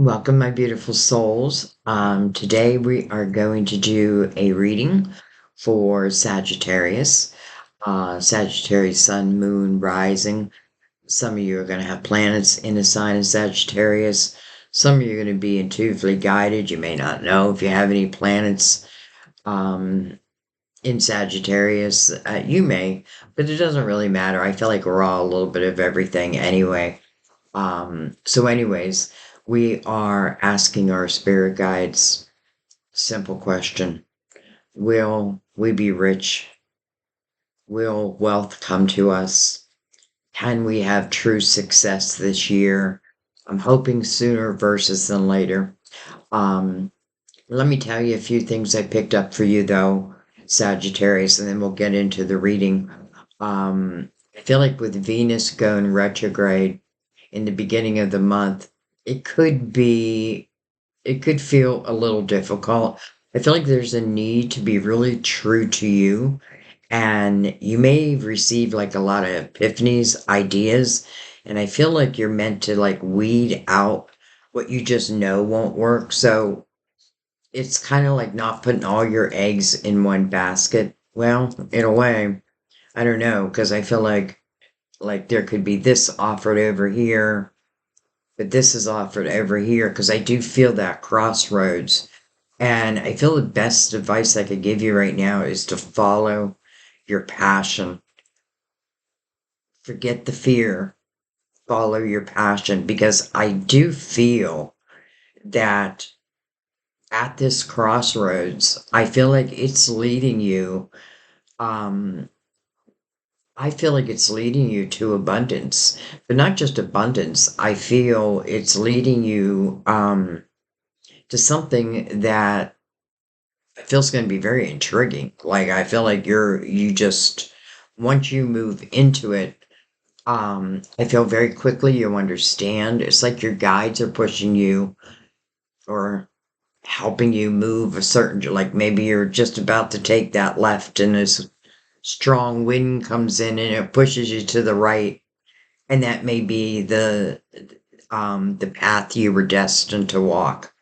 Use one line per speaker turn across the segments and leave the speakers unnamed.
Welcome, my beautiful souls. Today we are going to do a reading for Sagittarius. Sagittarius, Sun, Moon, Rising. Some of you are going to have planets in the sign of Sagittarius. Some of you are going to be intuitively guided. You may not know if you have any planets in Sagittarius. You may, but it doesn't really matter. I feel like we're all a little bit of everything anyway. Anyways, we are asking our spirit guides simple question. Will we be rich? Will wealth come to us? Can we have true success this year? I'm hoping sooner versus than later. Um, Let me tell you a few things I picked up for you though, Sagittarius, and then we'll get into the reading. I feel like with Venus going retrograde in the beginning of the month, it could be, it could feel a little difficult. I feel like there's a need to be really true to you, and you may receive like a lot of epiphanies, ideas, and I feel like you're meant to like weed out what you just know won't work. So it's kind of like not putting all your eggs in one basket. Well, in a way, I don't know, because I feel like there could be this offered over here, but this is offered over here because I do feel that crossroads. And I feel the best advice I could give you right now is to follow your passion. Forget the fear, follow your passion, because I do feel that at this crossroads, I feel like it's leading you. Um, I feel like it's leading you to abundance, but not just abundance. I feel it's leading you to something that feels going to be very intriguing. Like I feel like you just once you move into it, I feel very quickly you understand. It's like your guides are pushing you or helping you move a certain, like maybe you're just about to take that left and this strong wind comes in and it pushes you to the right, and that may be the path you were destined to walk.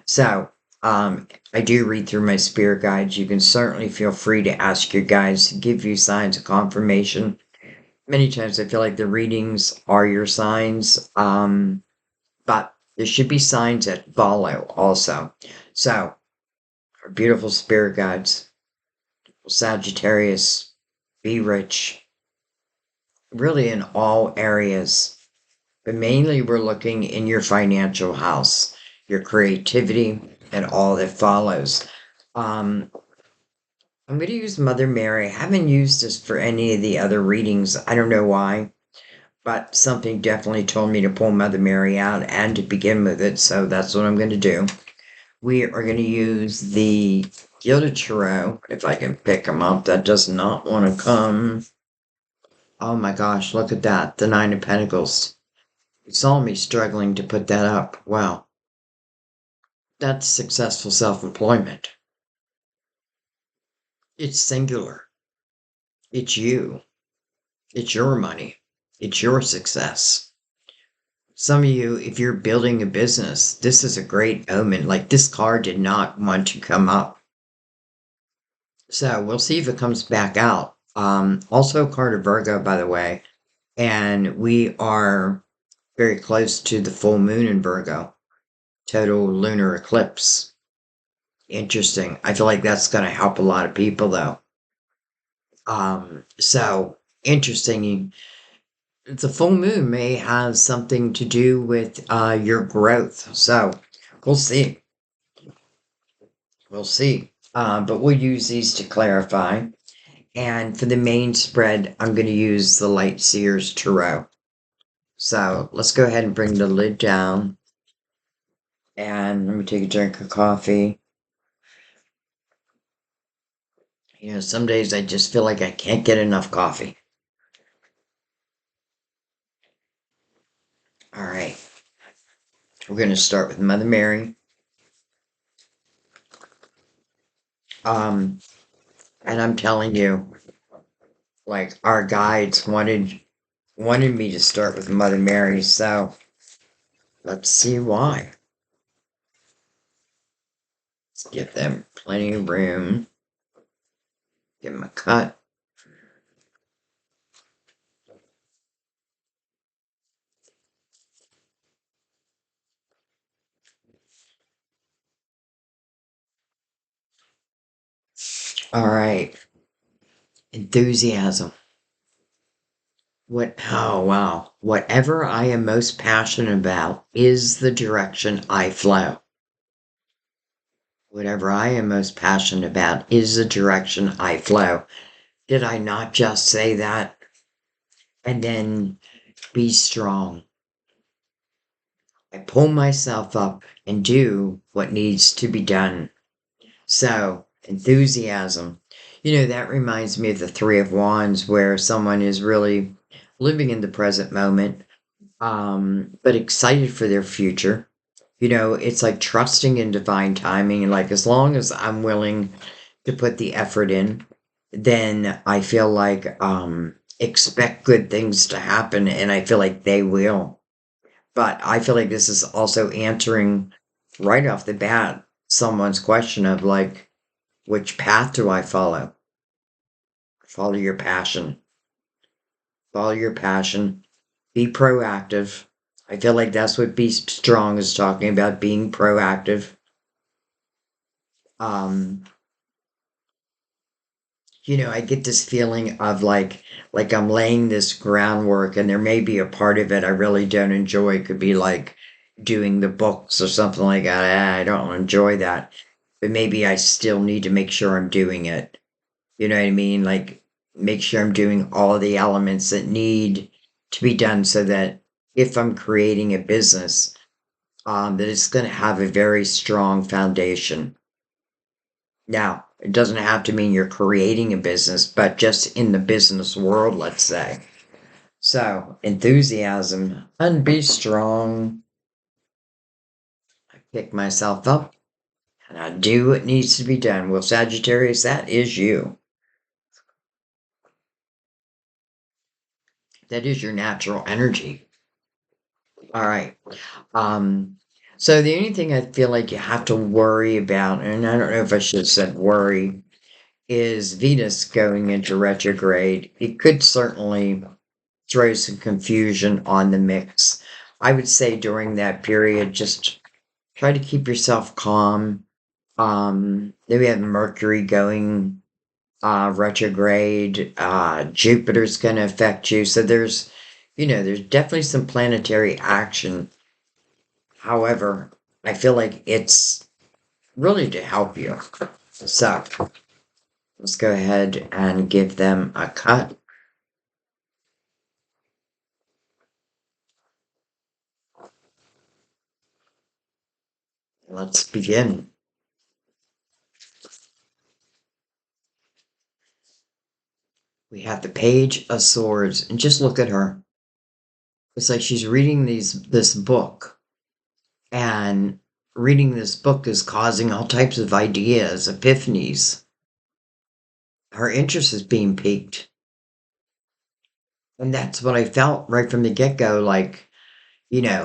So, I do read through my spirit guides. You can certainly feel free to ask your guides to give you signs of confirmation. Many times I feel like the readings are your signs, but there should be signs that follow also. So, our beautiful spirit guides, Sagittarius, be rich, really in all areas. But mainly, we're looking in your financial house, your creativity, and all that follows. Um, I'm going to use Mother Mary. I haven't used this for any of the other readings. I don't know why, but something definitely told me to pull Mother Mary out and to begin with it, so that's what I'm going to do. We are going to use the Gilded Tarot, if I can pick them up. That does not want to come. Oh my gosh, look at that. The Nine of Pentacles. You saw me struggling to put that up. Wow. That's successful self-employment. It's singular. It's you. It's your money. It's your success. Some of you, if you're building a business, this is a great omen. Like this card did not want to come up. So we'll see if it comes back out. Also a card of Virgo, by the way. And we are very close to the full moon in Virgo. Total lunar eclipse. Interesting. I feel like that's going to help a lot of people, though. So interesting. The full moon may have something to do with your growth. So we'll see. We'll see. But we'll use these to clarify. And for the main spread, I'm going to use the Light Seers Tarot. So let's go ahead and bring the lid down. And let me take a drink of coffee. You know, some days I just feel like I can't get enough coffee. All right. We're going to start with Mother Mary. And I'm telling you, like our guides wanted me to start with Mother Mary, so let's see why. Let's give them plenty of room. Give them a cut. All right. Enthusiasm. Oh, wow. Whatever I am most passionate about is the direction I flow. Whatever I am most passionate about is the direction I flow. Did I not just say that? And then be strong. I pull myself up and do what needs to be done. So, enthusiasm. That reminds me of the Three of Wands, where someone is really living in the present moment, but excited for their future. It's like trusting in divine timing. And like, as long as I'm willing to put the effort in, then I feel like, expect good things to happen, and I feel like they will. But I feel like this is also answering right off the bat someone's question of like, which path do I follow? Follow your passion. Follow your passion. Be proactive. I feel like that's what Be Strong is talking about, being proactive. Um, I get this feeling of like I'm laying this groundwork, and there may be a part of it I really don't enjoy. It could be like doing the books or something like that. I don't enjoy that. But maybe I still need to make sure I'm doing it. You know what I mean? Like, make sure I'm doing all the elements that need to be done so that if I'm creating a business, that it's going to have a very strong foundation. Now, it doesn't have to mean you're creating a business, but just in the business world, let's say. So, enthusiasm and be strong. I pick myself up and I do what needs to be done. Well, Sagittarius, that is you. That is your natural energy. All right. Um, so the only thing I feel like you have to worry about, and I don't know if I should have said worry, is Venus going into retrograde. It could certainly throw some confusion on the mix. I would say during that period, just try to keep yourself calm. Then we have Mercury going retrograde. Jupiter's going to affect you. So there's definitely some planetary action. However, I feel like it's really to help you. So let's go ahead and give them a cut. Let's begin. We have the Page of Swords, and just look at her. It's like she's reading this book, and reading this book is causing all types of ideas, epiphanies. Her interest is being piqued. And that's what I felt right from the get-go, like,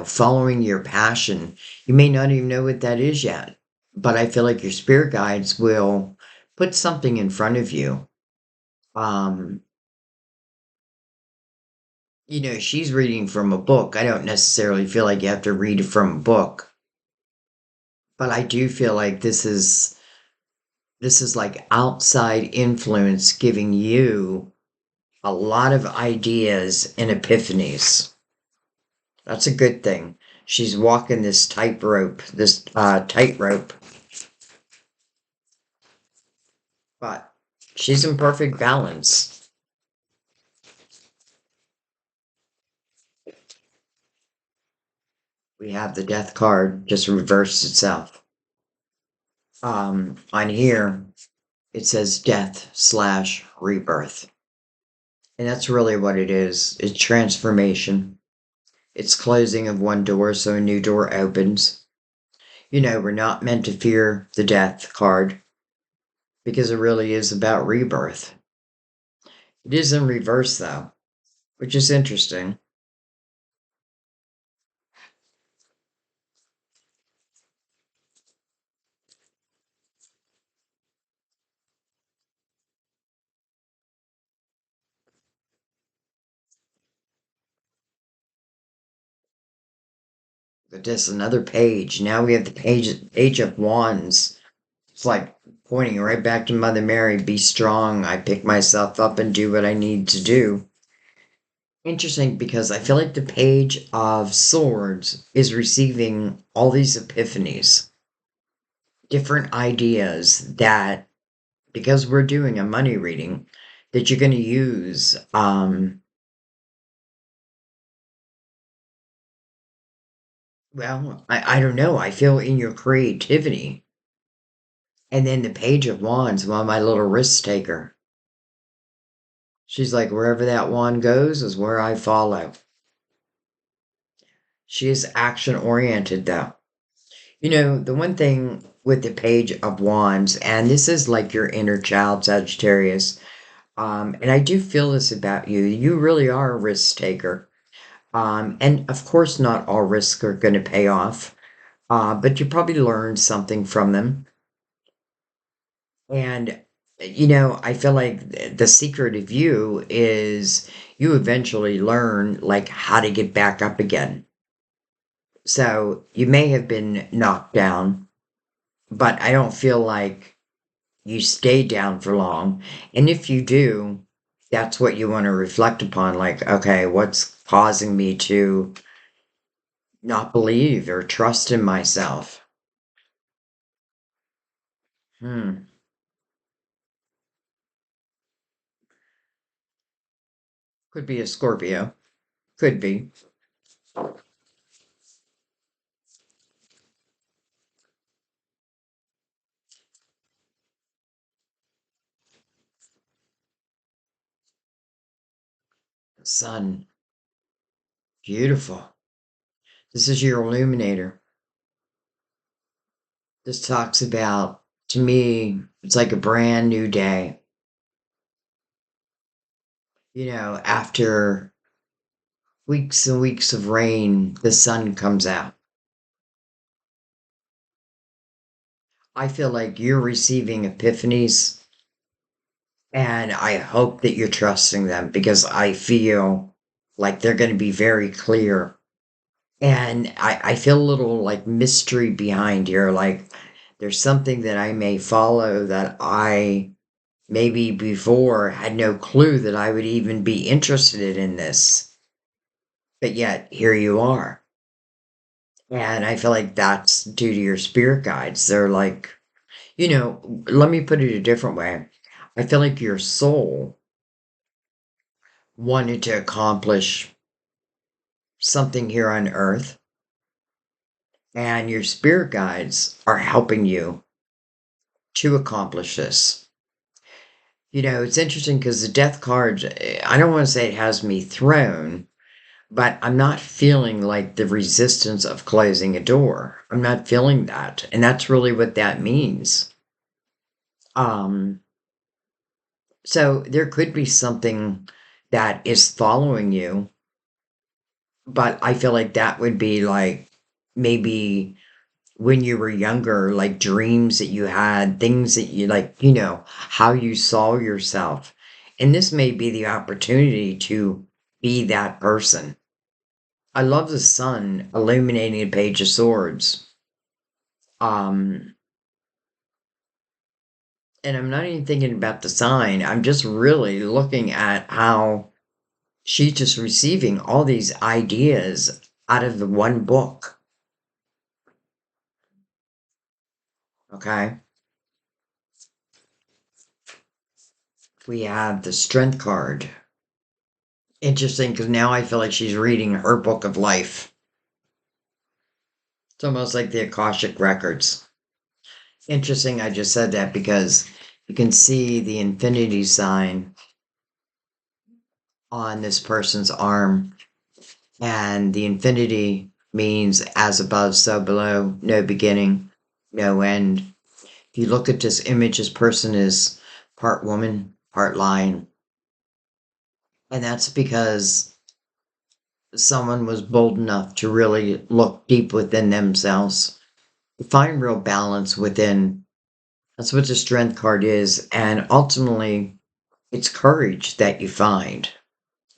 following your passion. You may not even know what that is yet, but I feel like your spirit guides will put something in front of you. Um, she's reading from a book. I don't necessarily feel like you have to read from a book, but I do feel like this is like outside influence giving you a lot of ideas and epiphanies. That's a good thing. She's walking this tightrope, but she's in perfect balance. We have the death card just reversed itself. On here, it says death slash rebirth. And that's really what it is. It's transformation. It's closing of one door so a new door opens. We're not meant to fear the death card because it really is about rebirth. It is in reverse though, which is interesting. But just another page. Now we have the page of wands. It's like pointing right back to Mother Mary. Be strong. I pick myself up and do what I need to do. Interesting because I feel like the page of swords is receiving all these epiphanies, different ideas that because we're doing a money reading that you're going to use. Well, I don't know. I feel in your creativity. And then the page of wands, well, my little risk taker. She's like, wherever that wand goes is where I follow. She is action oriented, though. You know, the one thing with the page of wands, and this is like your inner child, Sagittarius, and I do feel this about you. You really are a risk taker. And of course, not all risks are going to pay off, but you probably learned something from them. And, I feel like the secret of you is you eventually learn like how to get back up again. So you may have been knocked down, but I don't feel like you stay down for long. And if you do, that's what you want to reflect upon. Like, okay, what's causing me to not believe or trust in myself? Hmm. Could be a Scorpio. Could be. Sun. Beautiful. This is your illuminator. This talks about, to me, it's like a brand new day. After weeks and weeks of rain, the sun comes out. I feel like you're receiving epiphanies, and I hope that you're trusting them because I feel like they're going to be very clear. And I feel a little like mystery behind here. Like there's something that I may follow that I maybe before had no clue that I would even be interested in this. But yet here you are. And I feel like that's due to your spirit guides. They're like, let me put it a different way. I feel like your soul wanted to accomplish something here on earth, and your spirit guides are helping you to accomplish this. It's interesting because the death card, I don't want to say it has me thrown, but I'm not feeling like the resistance of closing a door. I'm not feeling that. And that's really what that means. Um, so there could be something that is following you, but I feel like that would be like maybe when you were younger, like dreams that you had, things that you like, how you saw yourself. And this may be the opportunity to be that person. I love the sun illuminating a page of swords. Um, and I'm not even thinking about the sign. I'm just really looking at how she's just receiving all these ideas out of the one book. Okay. We have the strength card. Interesting because now I feel like she's reading her book of life. It's almost like the Akashic Records. Interesting, I just said that because you can see the infinity sign on this person's arm. And the infinity means as above, so below, no beginning, no end. If you look at this image, this person is part woman, part lion. And that's because someone was bold enough to really look deep within themselves, to find real balance within. That's what the strength card is. And ultimately, it's courage that you find,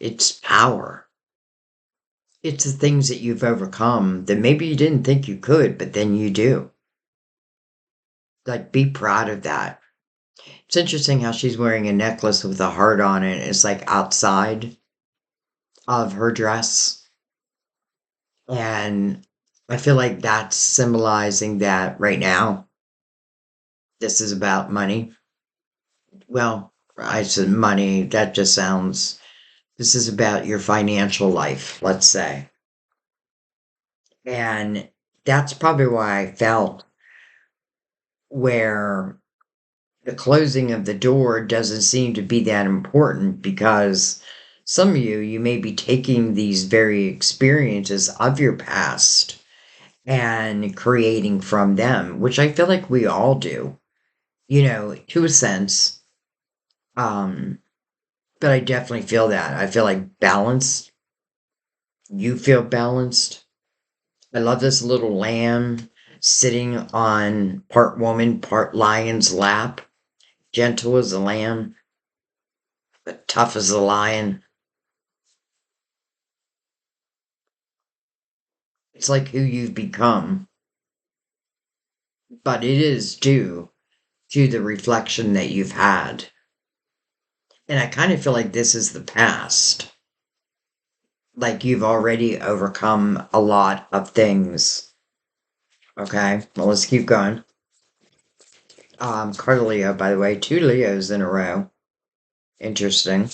it's power. It's the things that you've overcome that maybe you didn't think you could, but then you do. Like, be proud of that. It's interesting how she's wearing a necklace with a heart on it. It's like outside of her dress. And I feel like that's symbolizing that right now, this is about money. Well, I said money, that just sounds, this is about your financial life, let's say. And that's probably why I felt where the closing of the door doesn't seem to be that important because some of you may be taking these very experiences of your past and creating from them, which I feel like we all do, to a sense. Um, but I definitely feel that. I feel like balanced. You feel balanced. I love this little lamb sitting on part woman, part lion's lap, gentle as a lamb, but tough as a lion. It's like who you've become, but it is due to the reflection that you've had. And I kind of feel like this is the past. Like you've already overcome a lot of things. Okay, well, let's keep going. Card Leo, by the way, 2 Leos in a row. Interesting.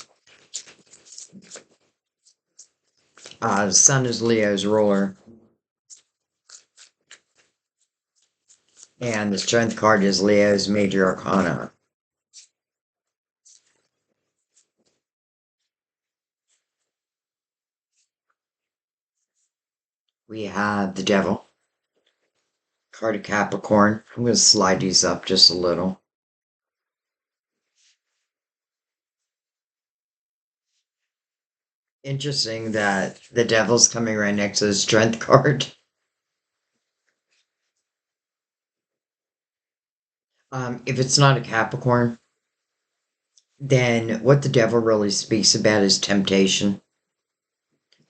The Sun is Leo's ruler. And the Strength card is Leo's major arcana. We have the Devil. Card of Capricorn. I'm going to slide these up just a little. Interesting that the Devil's coming right next to the Strength card. If it's not a Capricorn, then what the Devil really speaks about is temptation.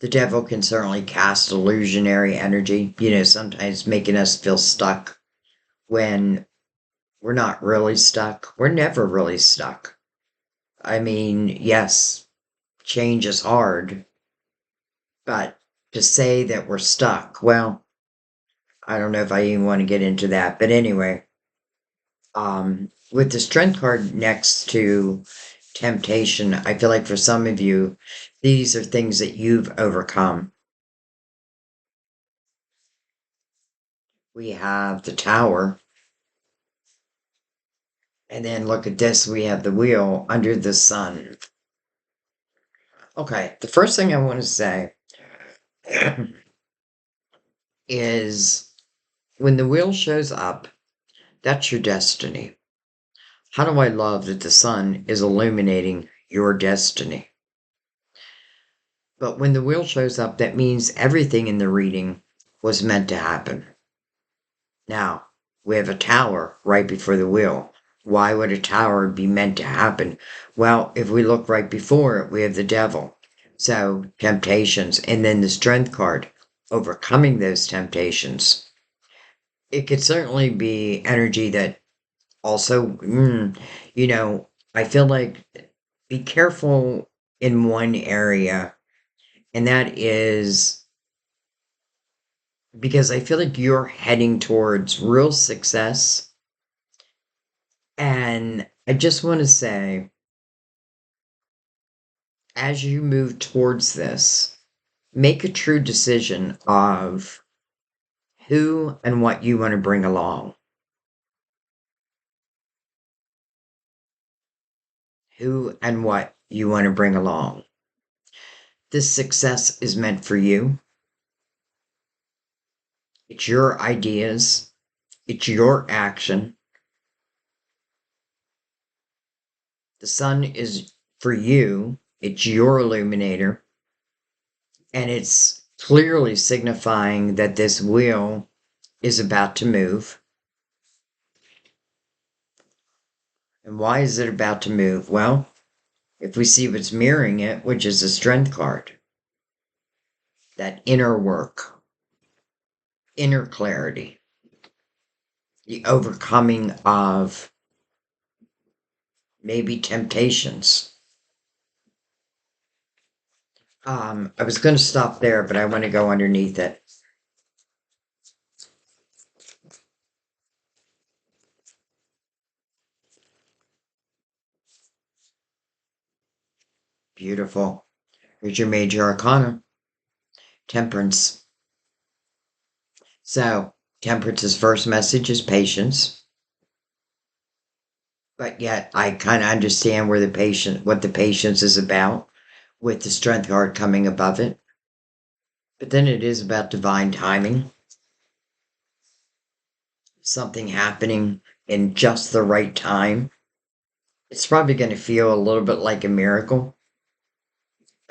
The Devil can certainly cast illusionary energy, sometimes making us feel stuck when we're not really stuck. We're never really stuck. I mean, yes, change is hard, but to say that we're stuck, well, I don't know if I even want to get into that. But anyway, with the Strength card next to temptation, I feel like for some of you, these are things that you've overcome. We have the Tower. And then look at this, we have the Wheel under the Sun. Okay, the first thing I want to say is when the Wheel shows up, that's your destiny. How do I love that the Sun is illuminating your destiny? But when the Wheel shows up, that means everything in the reading was meant to happen. Now, we have a Tower right before the Wheel. Why would a Tower be meant to happen? Well, if we look right before it, we have the Devil. So, temptations. And then the Strength card, overcoming those temptations. It could certainly be energy that also, I feel like be careful in one area, and that is because I feel like you're heading towards real success. And I just want to say, as you move towards this, make a true decision of who and what you want to bring along. Who and what you want to bring along. This success is meant for you. It's your ideas. It's your action. The Sun is for you. It's your illuminator. And it's clearly signifying that this wheel is about to move. And why is it about to move? Well, if we see what's mirroring it, which is the Strength card, that inner work, inner clarity, the overcoming of maybe temptations. I was going to stop there, but I want to go underneath it. Beautiful. Here's your major arcana, Temperance. So, Temperance's first message is patience, but yet I kind of understand where what the patience is about, with the Strength card coming above it. But then it is about divine timing, something happening in just the right time. It's probably going to feel a little bit like a miracle.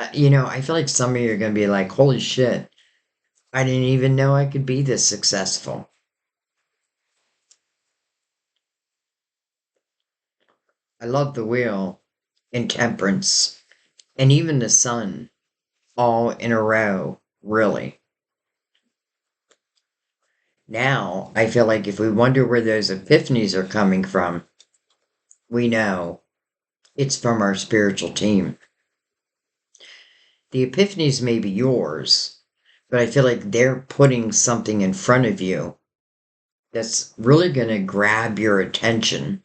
I feel like some of you are going to be like, holy shit, I didn't even know I could be this successful. I love the wheel and Temperance and even the sun all in a row, really. Now, I feel like if we wonder where those epiphanies are coming from, we know it's from our spiritual team. The epiphanies may be yours, but I feel like they're putting something in front of you that's really going to grab your attention.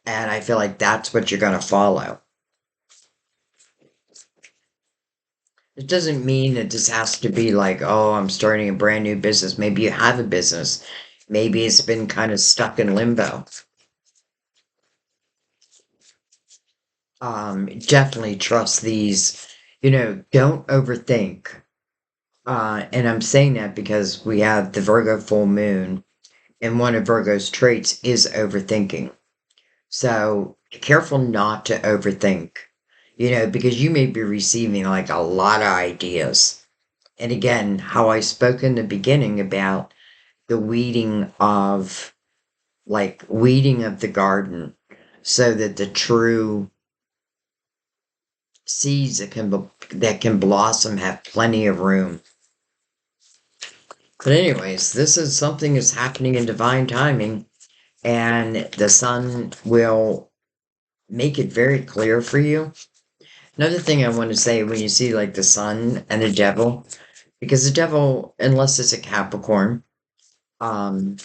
And I feel like that's what you're going to follow. It doesn't mean that this has to be like, oh, I'm starting a brand new business. Maybe you have a business. Maybe it's been kind of stuck in limbo. Definitely trust these. Don't overthink. And I'm saying that because we have the Virgo full moon, and one of Virgo's traits is overthinking. So be careful not to overthink, because you may be receiving like a lot of ideas. And again, how I spoke in the beginning about the weeding of the garden so that the true seeds that can blossom have plenty of room. But anyways, this is something that's happening in divine timing, and the sun will make it very clear for you. Another thing I want to say, when you see like the sun and the devil, because the devil, unless it's a Capricorn, um,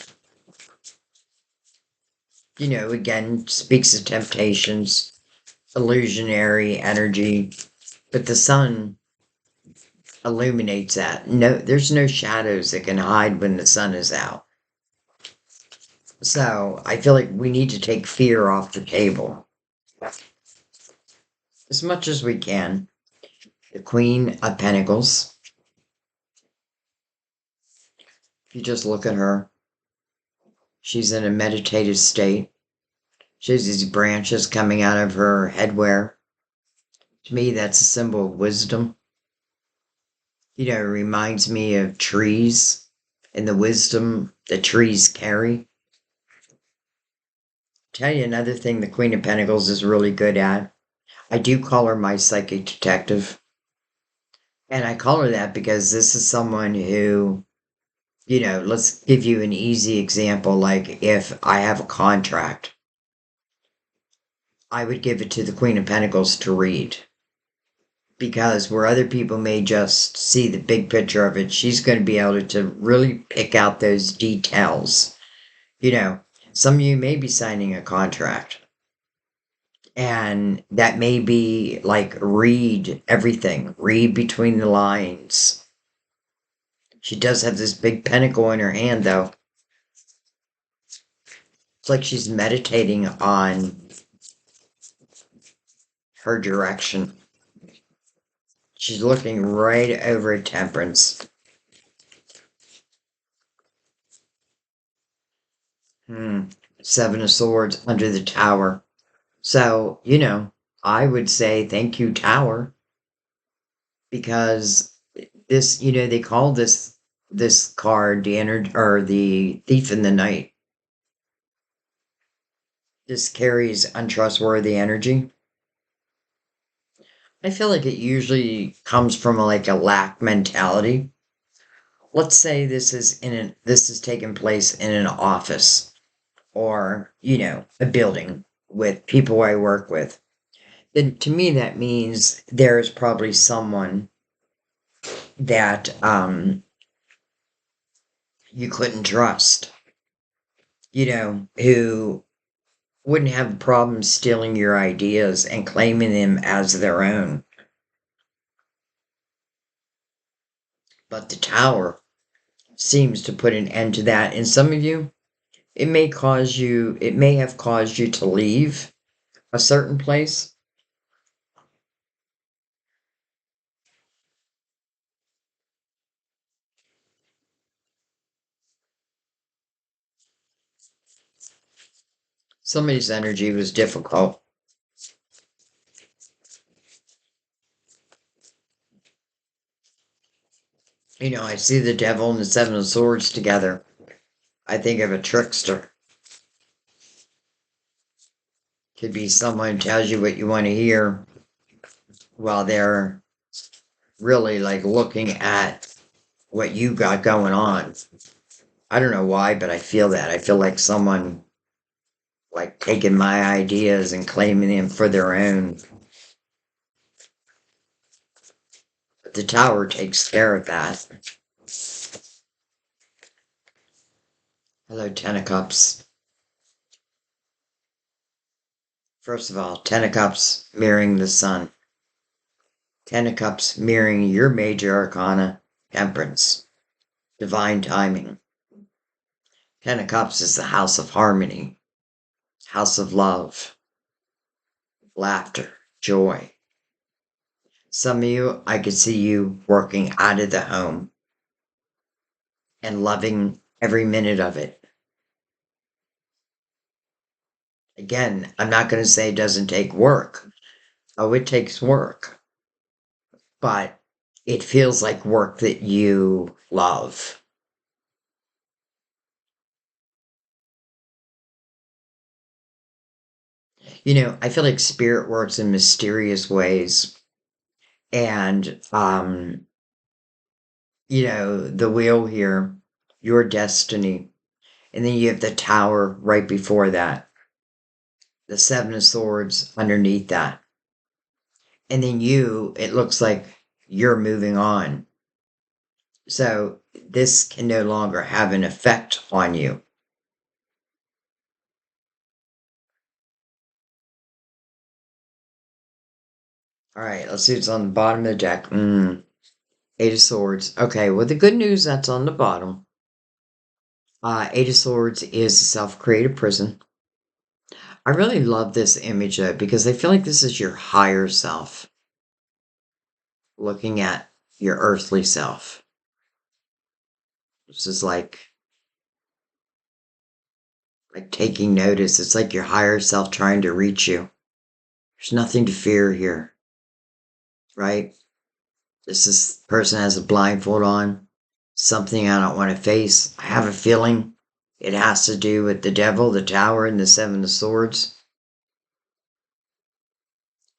again, speaks of temptations, illusionary energy, but the sun illuminates that. No, there's no shadows that can hide when the sun is out. So I feel like we need to take fear off the table as much as we can. The Queen of Pentacles. If you just look at her, she's in a meditative state. She has these branches coming out of her headwear. To me, that's a symbol of wisdom. It reminds me of trees and the wisdom that trees carry. Tell you another thing the Queen of Pentacles is really good at. I do call her my psychic detective. And I call her that because this is someone who, let's give you an easy example. Like if I have a contract, I would give it to the Queen of Pentacles to read. Because where other people may just see the big picture of it, she's going to be able to really pick out those details. Some of you may be signing a contract. And that may be like read everything, read between the lines. She does have this big pentacle in her hand, though. It's like she's meditating on her direction. She's looking right over at Temperance. Seven of Swords under the Tower. So, I would say thank you, Tower, because this, they call this card the Thief in the Night. This carries untrustworthy energy. I feel like it usually comes from like a lack mentality. Let's say this is taking place in an office or, a building with people I work with. Then to me that means there's probably someone that you couldn't trust, who wouldn't have a problem stealing your ideas and claiming them as their own. But the tower seems to put an end to that. And some of you, it may have caused you to leave a certain place. Somebody's energy was difficult. I see the devil and the seven of swords together. I think of a trickster. Could be someone who tells you what you want to hear while they're really like looking at what you got going on. I don't know why, but I feel that. I feel like someone like taking my ideas and claiming them for their own. But the tower takes care of that. Hello, Ten of Cups. First of all, Ten of Cups mirroring the sun. Ten of Cups mirroring your major arcana, Temperance, divine timing. Ten of Cups is the house of harmony, house of love, laughter, joy. Some of you, I could see you working out of the home and loving every minute of it. Again, I'm not going to say it doesn't take work. Oh, it takes work, but it feels like work that you love. I feel like spirit works in mysterious ways. And, the wheel here, your destiny. And then you have the tower right before that, the seven of swords underneath that. And then it looks like you're moving on. So this can no longer have an effect on you. All right, let's see what's on the bottom of the deck. Eight of Swords. Okay, well, the good news that's on the bottom. Eight of Swords is a self-created prison. I really love this image though, because I feel like this is your higher self looking at your earthly self. This is like taking notice. It's like your higher self trying to reach you. There's nothing to fear here, right? This person has a blindfold on, something I don't want to face. I have a feeling it has to do with the devil, the tower, and the seven of swords.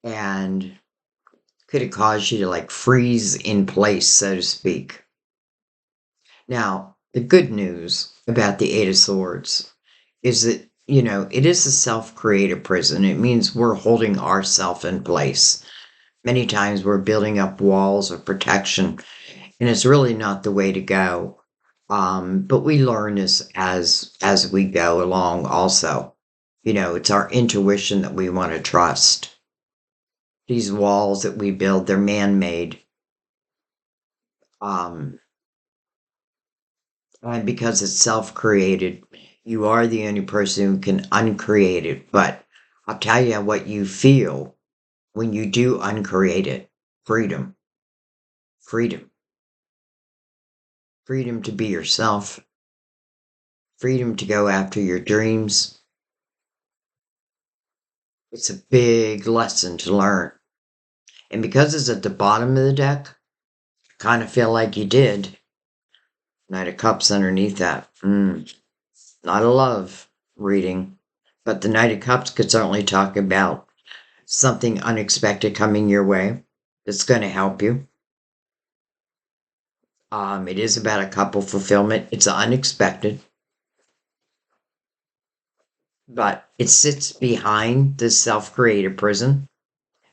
And could it cause you to like freeze in place, so to speak? Now, the good news about the Eight of Swords is that, it is a self-created prison. It means we're holding ourselves in place. Many times we're building up walls of protection, and it's really not the way to go. But we learn this as we go along also. It's our intuition that we want to trust. These walls that we build, they're man-made. Um, and because it's self-created, you are the only person who can uncreate it. But I'll tell you what you feel when you do uncreate it. Freedom. Freedom. Freedom to be yourself. Freedom to go after your dreams. It's a big lesson to learn. And because it's at the bottom of the deck, I kind of feel like you did. Knight of Cups underneath that. Not a love reading, but the Knight of Cups could certainly talk about something unexpected coming your way. that's going to help you. It is about a couple fulfillment. It's unexpected, but it sits behind the self-created prison.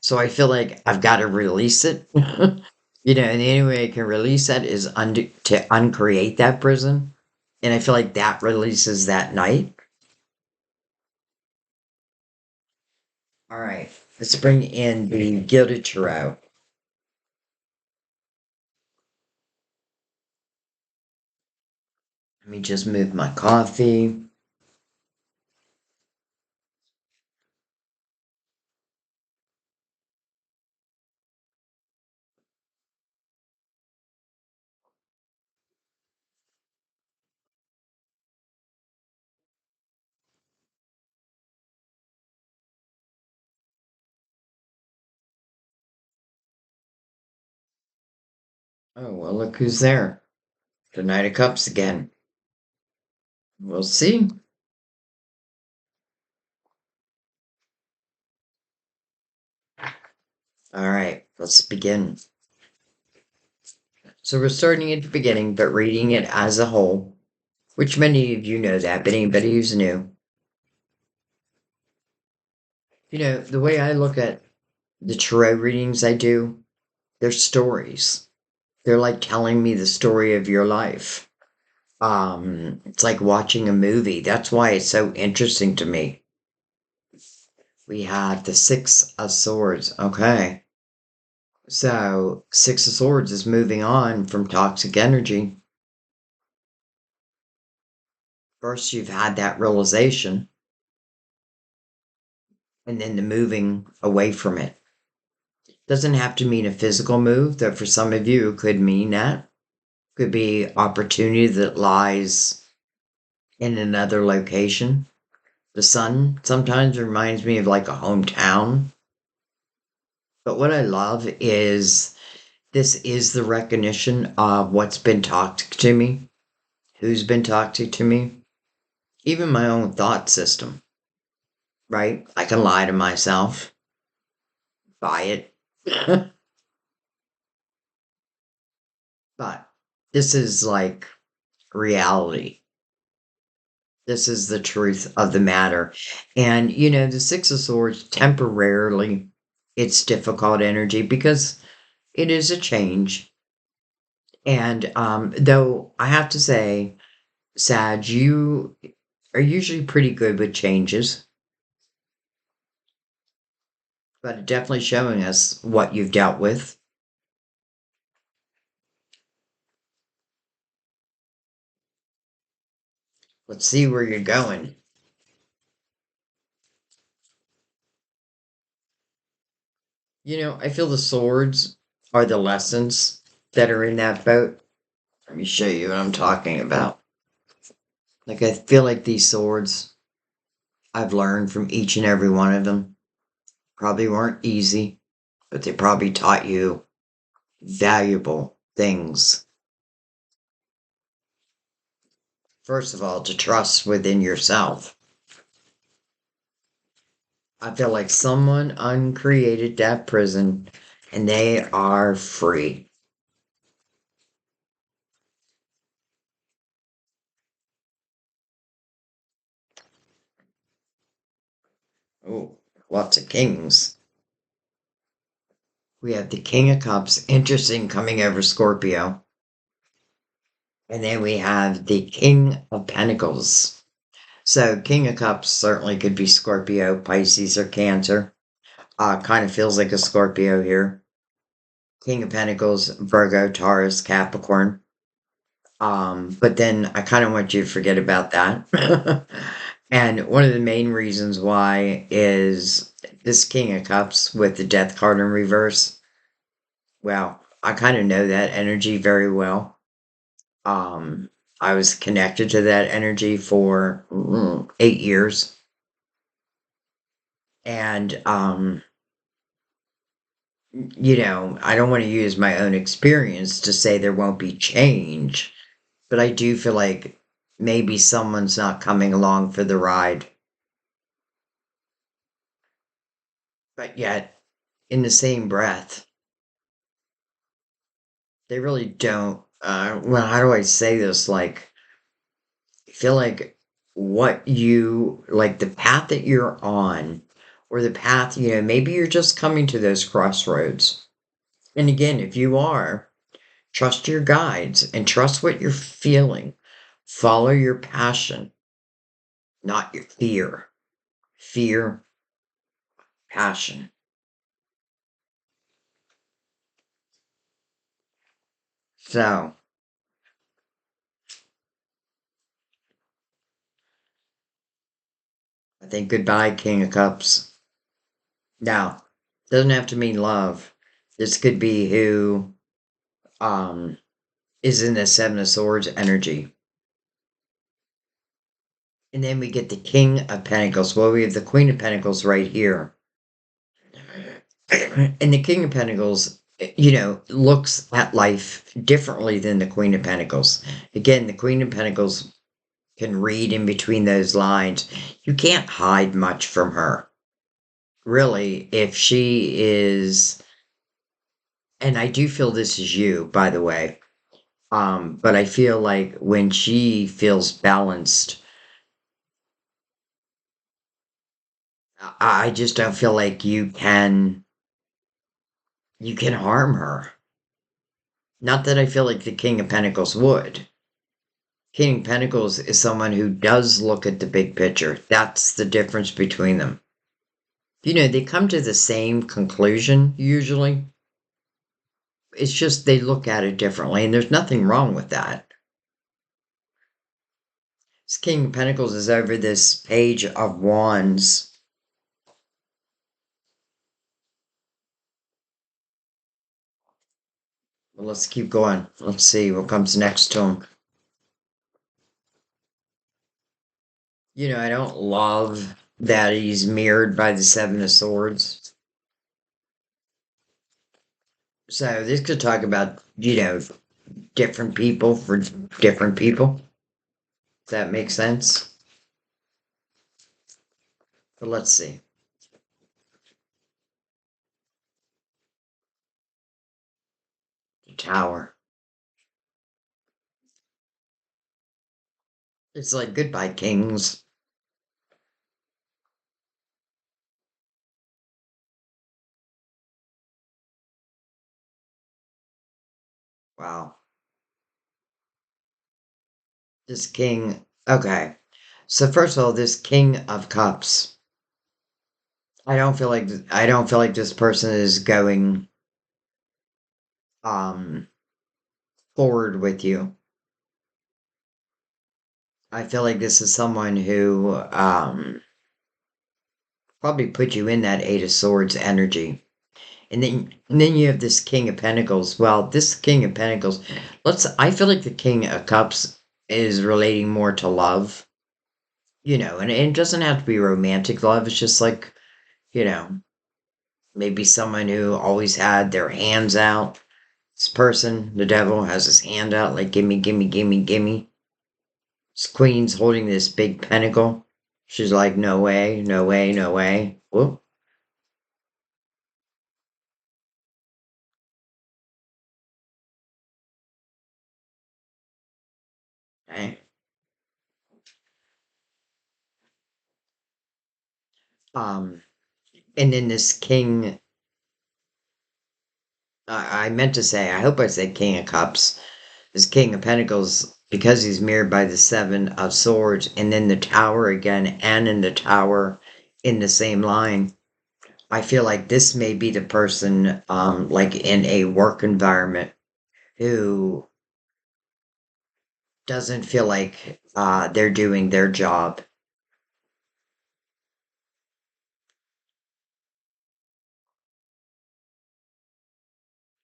So I feel like I've got to release it. And the only way I can release that is to uncreate that prison. And I feel like that releases that night. All right, let's bring in the Gilded Tarot. Let me just move my coffee. Oh, well, look who's there. The Knight of Cups again. We'll see. All right, let's begin. So we're starting at the beginning, but reading it as a whole, which many of you know that, but anybody who's new. The way I look at the tarot readings I do, they're stories. They're like telling me the story of your life. It's like watching a movie. That's why it's so interesting to me. We have the Six of Swords. Okay. So, Six of Swords is moving on from toxic energy. First, you've had that realization, and then the moving away from it. Doesn't have to mean a physical move, though for some of you, it could mean that. Could be opportunity that lies in another location. The sun sometimes reminds me of like a hometown. But what I love is this is the recognition of what's been toxic to me, who's been toxic to me, even my own thought system, right? I can lie to myself, buy it. But this is like reality. This is the truth of the matter. And, the Six of Swords, temporarily, it's difficult energy because it is a change. And though I have to say, Sag, you are usually pretty good with changes, but definitely showing us what you've dealt with. Let's see where you're going. I feel the swords are the lessons that are in that boat. Let me show you what I'm talking about. Like, I feel like these swords, I've learned from each and every one of them. Probably weren't easy, but they probably taught you valuable things. First of all, to trust within yourself. I feel like someone uncreated that prison and they are free. Oh, lots of kings. We have the King of Cups, interesting, coming over Scorpio. And then we have the King of Pentacles. So, King of Cups certainly could be Scorpio, Pisces, or Cancer. Kind of feels like a Scorpio here. King of Pentacles, Virgo, Taurus, Capricorn. But then I kind of want you to forget about that. And one of the main reasons why is this King of Cups with the Death card in reverse. Well, I kind of know that energy very well. I was connected to that energy for 8 years. And, I don't want to use my own experience to say there won't be change, but I do feel like maybe someone's not coming along for the ride. But yet, in the same breath, They really don't. Well, how do I say this? Like, I feel like what you, like the path that you're on, or the path, maybe you're just coming to those crossroads. And again, if you are, trust your guides and trust what you're feeling. Follow your passion, not your fear. Fear, passion. So, I think goodbye, King of Cups. Now, doesn't have to mean love. This could be who um is in the Seven of Swords energy. And then we get the King of Pentacles. Well, we have the Queen of Pentacles right here. And the King of Pentacles, looks at life differently than the Queen of Pentacles. Again, the Queen of Pentacles can read in between those lines. You can't hide much from her. Really, if she is, and I do feel this is you, by the way. But I feel like when she feels balanced, I just don't feel like you can harm her. Not that I feel like the King of Pentacles would. King of Pentacles is someone who does look at the big picture. That's the difference between them. They come to the same conclusion usually. It's just they look at it differently, and there's nothing wrong with that. This King of Pentacles is over this Page of Wands. Well, let's keep going. Let's see what comes next to him. I don't love that he's mirrored by the Seven of Swords. So this could talk about, different people for different people. Does that make sense? But let's see. The Tower. It's like goodbye, kings. Wow. This king. Okay. So first of all, this King of Cups. I don't feel like this person is going um forward with you. I feel like this is someone who probably put you in that Eight of Swords energy. And then you have this King of Pentacles. Well, this King of Pentacles, I feel like the King of Cups is relating more to love, and it doesn't have to be romantic love. It's just like, you know, maybe someone who always had their hands out. This person, the devil, has his hand out like gimme, gimme, gimme, gimme. This queen's holding this big pentacle. She's like, no way, no way, no way. Whoop. Okay. Um, and then this king, I meant to say, I hope I said King of Cups. This King of Pentacles, because he's mirrored by the Seven of Swords, and then the Tower again, and in the Tower in the same line. I feel like this may be the person, like in a work environment, who doesn't feel like they're doing their job.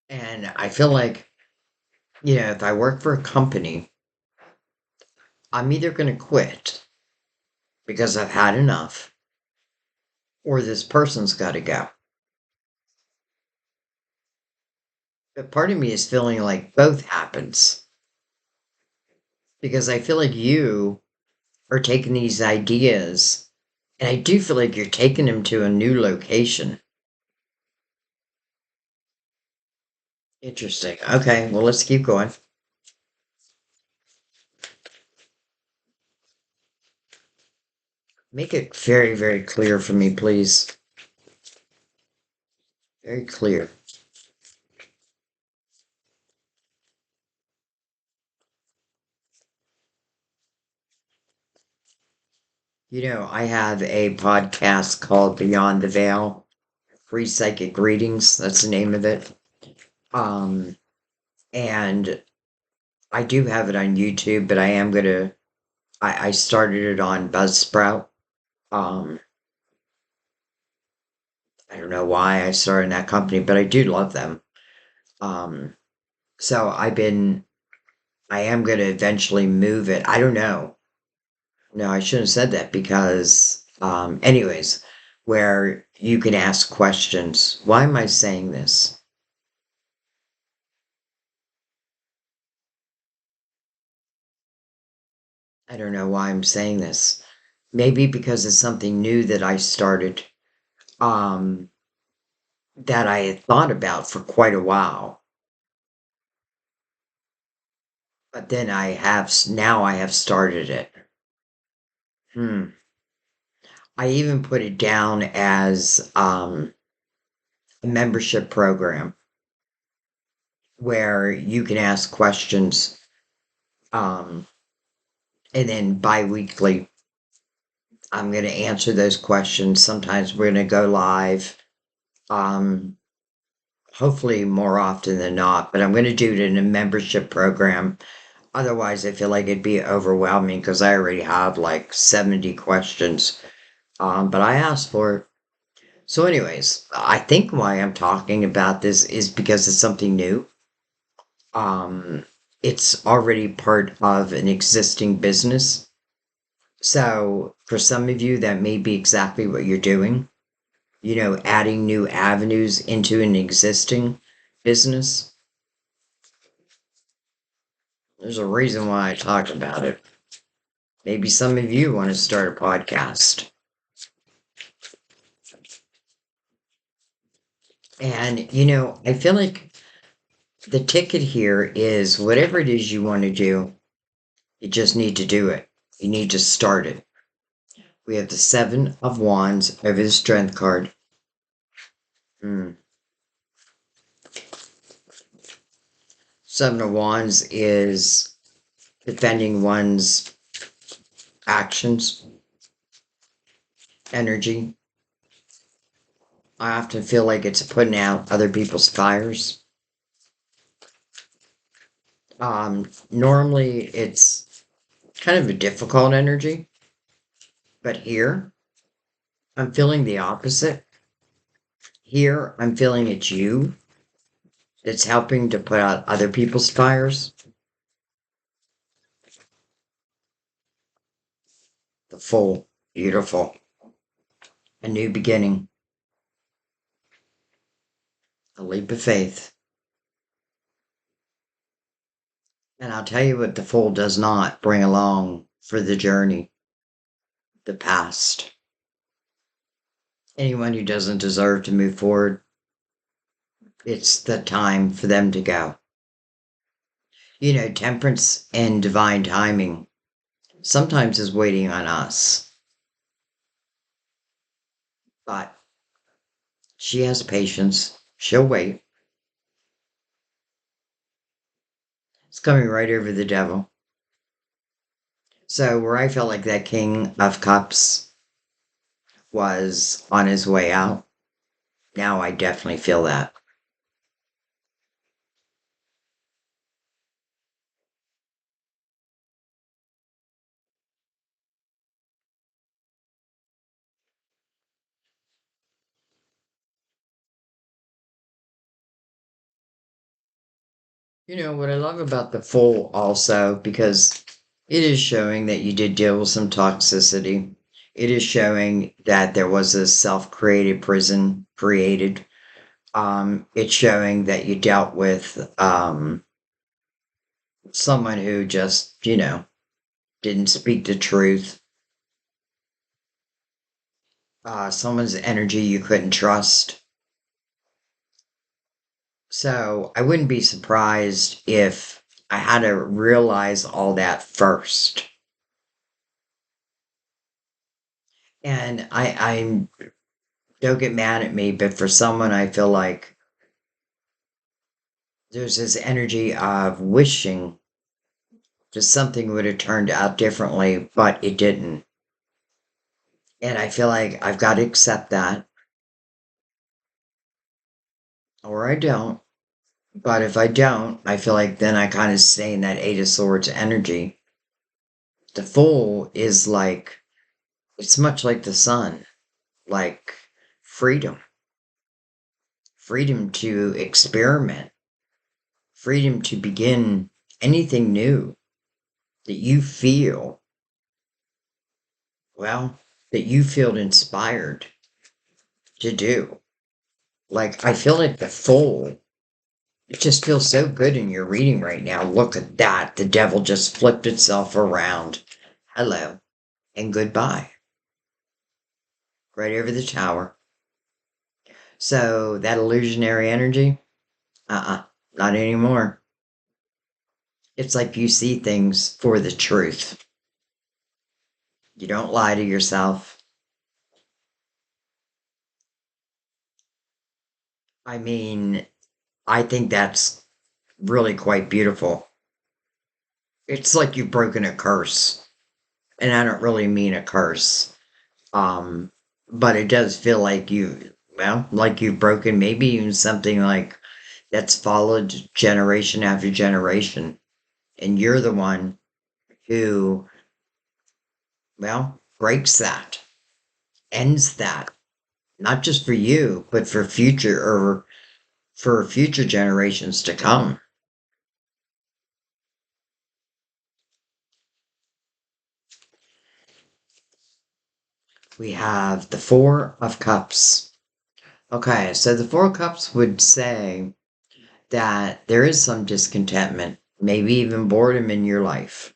And I feel like, if I work for a company, I'm either going to quit because I've had enough, or this person's got to go. But part of me is feeling like both happens because I feel like you are taking these ideas, and I do feel like you're taking them to a new location. Interesting. Okay, well, let's keep going. Make it very, very clear for me, please. Very clear. I have a podcast called Beyond the Veil, Free Psychic Readings. That's the name of it. Um, and I do have it on YouTube, but I started it on Buzzsprout. Um, I don't know why I started in that company, but I do love them. Um, so I am going to eventually move it. I don't know. No, I shouldn't have said that because, anyways, where you can ask questions. Why am I saying this? I don't know why I'm saying this. Maybe because it's something new that I started, um, that I had thought about for quite a while. But then now I have started it. Hmm. I even put it down as a membership program where you can ask questions, um, and then bi-weekly I'm going to answer those questions. Sometimes we're going to go live, um, hopefully more often than not, but I'm going to do it in a membership program. Otherwise, I feel like it'd be overwhelming because I already have like 70 questions. But I asked for it. So, anyways, I think why I'm talking about this is because it's something new. Um, it's already part of an existing business. So, for some of you, that may be exactly what you're doing. Adding new avenues into an existing business. There's a reason why I talk about it. Maybe some of you want to start a podcast. And, I feel like the ticket here is whatever it is you want to do, you just need to do it. You need to start it. We have the Seven of Wands over the Strength card. Hmm. Seven of Wands is defending one's actions, energy. I often feel like it's putting out other people's fires. Normally it's kind of a difficult energy, but here I'm feeling the opposite. Here I'm feeling it's you that's helping to put out other people's fires. The Fool, beautiful, a new beginning, a leap of faith. And I'll tell you what the Fool does not bring along for the journey, the past. Anyone who doesn't deserve to move forward, it's the time for them to go. Temperance and divine timing sometimes is waiting on us, but she has patience. She'll wait. It's coming right over the devil. So, where I felt like that King of Cups was on his way out, now I definitely feel that. What I love about the Fool also, because it is showing that you did deal with some toxicity. It is showing that there was a self created prison created. It's showing that you dealt with someone who just, didn't speak the truth, someone's energy you couldn't trust. So I wouldn't be surprised if I had to realize all that first. And I'm don't get mad at me, but for someone I feel like there's this energy of wishing that something would have turned out differently, but it didn't. And I feel like I've got to accept that, or I don't. But if I don't, I feel like then I kind of stay in that Eight of Swords energy. The Fool is like, it's much like the sun, like freedom, freedom to experiment, freedom to begin anything new that you feel, well, that you feel inspired to do. Like, I feel like the Fool, it just feels so good in your reading right now. Look at that. The devil just flipped itself around. Hello and goodbye. Right over the tower. So that illusionary energy, not anymore. It's like you see things for the truth. You don't lie to yourself. I mean, I think that's really quite beautiful. It's like you've broken a curse. And I don't really mean a curse. Um, but it does feel like like you've broken maybe even something like that's followed generation after generation. And you're the one who, breaks that, ends that, not just for you, but for future generations to come. We have the Four of Cups. Okay, so the Four of Cups would say that there is some discontentment, maybe even boredom in your life.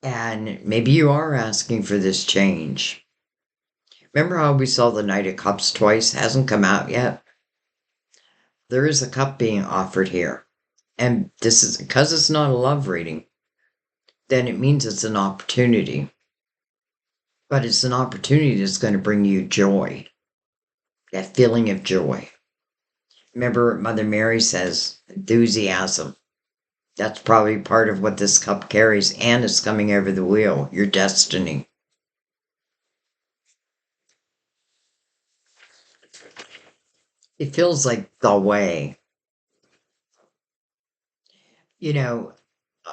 And maybe you are asking for this change. Remember how we saw the Knight of Cups twice? Hasn't come out yet. There is a cup being offered here. And this is because it's not a love reading, then it means it's an opportunity. But it's an opportunity that's going to bring you joy, that feeling of joy. Remember what Mother Mary says, enthusiasm. That's probably part of what this cup carries, and it's coming over the wheel, your destiny. It feels like the way. You know,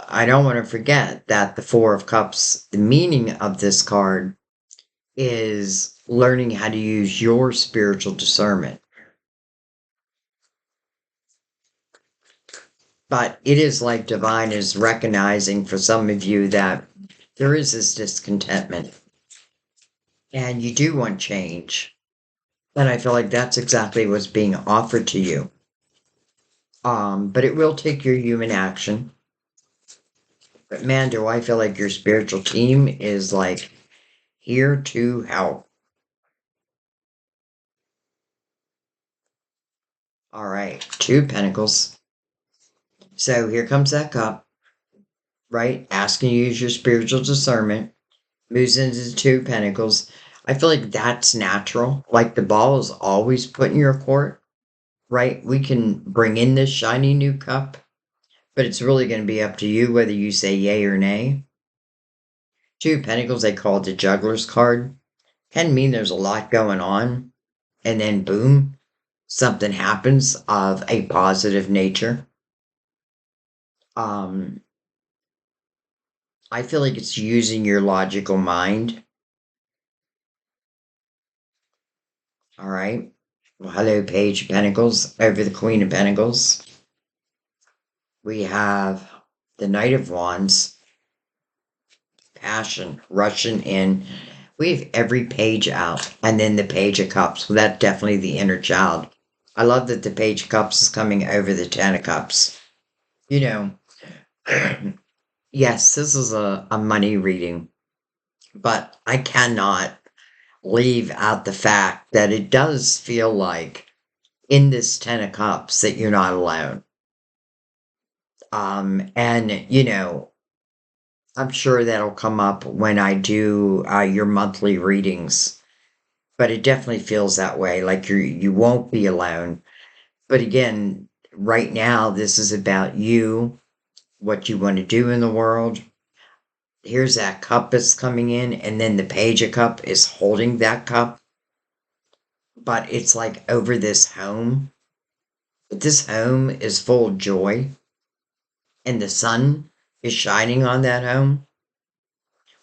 I don't want to forget that the Four of Cups, the meaning of this card is learning how to use your spiritual discernment. But it is like divine is recognizing for some of you that there is this discontentment and you do want change. And I feel like that's exactly what's being offered to you. But it will take your human action. But man, do I feel like your spiritual team is like here to help. All right, Two of Pentacles. So here comes that cup, right? Asking you to use your spiritual discernment. Moves into the Two of Pentacles. I feel like that's natural. Like the ball is always put in your court, right? We can bring in this shiny new cup, but it's really going to be up to you whether you say yay or nay. Two of Pentacles, they call it the Juggler's card. Can mean there's a lot going on, and then boom, something happens of a positive nature. Um, I feel like it's using your logical mind. All right. Well, hello, Page of Pentacles over the Queen of Pentacles. We have the Knight of Wands, passion, rushing in. We have every page out, and then the Page of Cups. Well, that's definitely the inner child. I love that the Page of Cups is coming over the Ten of Cups. You know, yes, this is a money reading, but I cannot leave out the fact that it does feel like in this Ten of Cups that you're not alone. And, I'm sure that'll come up when I do your monthly readings, but it definitely feels that way, like you won't be alone. But again, right now, this is about you, what you want to do in the world. Here's that cup that's coming in, and then the Page of Cup is holding that cup, but it's like over this home. But this home is full of joy, and the sun is shining on that home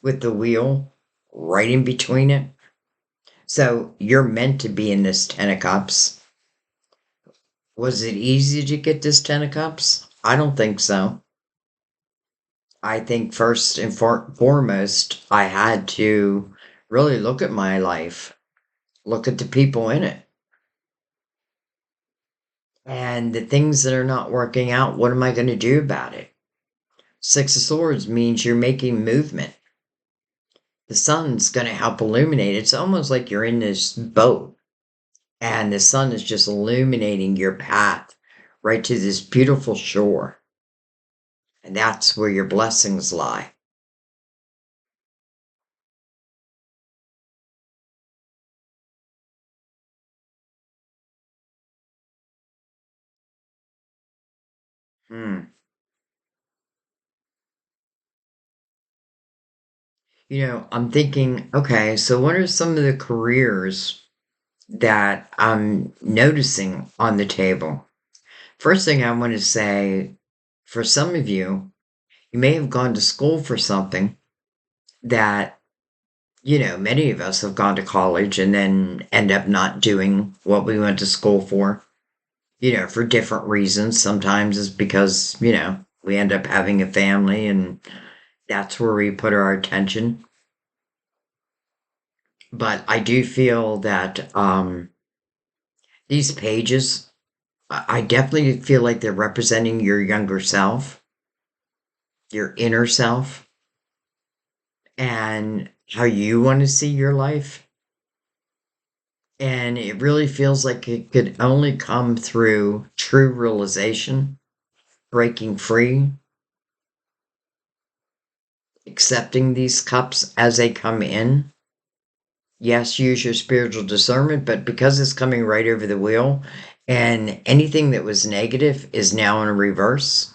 with the wheel right in between it. So you're meant to be in this Ten of Cups. Was it easy to get this Ten of Cups? I don't think so. I think first and foremost, I had to really look at my life, look at the people in it, and the things that are not working out. What am I going to do about it? Six of Swords means you're making movement. The sun's going to help illuminate. It's almost like you're in this boat and the sun is just illuminating your path right to this beautiful shore. And that's where your blessings lie. Hmm. I'm thinking, okay, so what are some of the careers that I'm noticing on the table? First thing I want to say, for some of you, you may have gone to school for something that, many of us have gone to college and then end up not doing what we went to school for, for different reasons. Sometimes it's because, we end up having a family and that's where we put our attention. But I do feel that these pages, I definitely feel like they're representing your younger self, your inner self, and how you want to see your life. And it really feels like it could only come through true realization, breaking free, accepting these cups as they come in. Yes, use your spiritual discernment, but because it's coming right over the wheel and anything that was negative is now in reverse,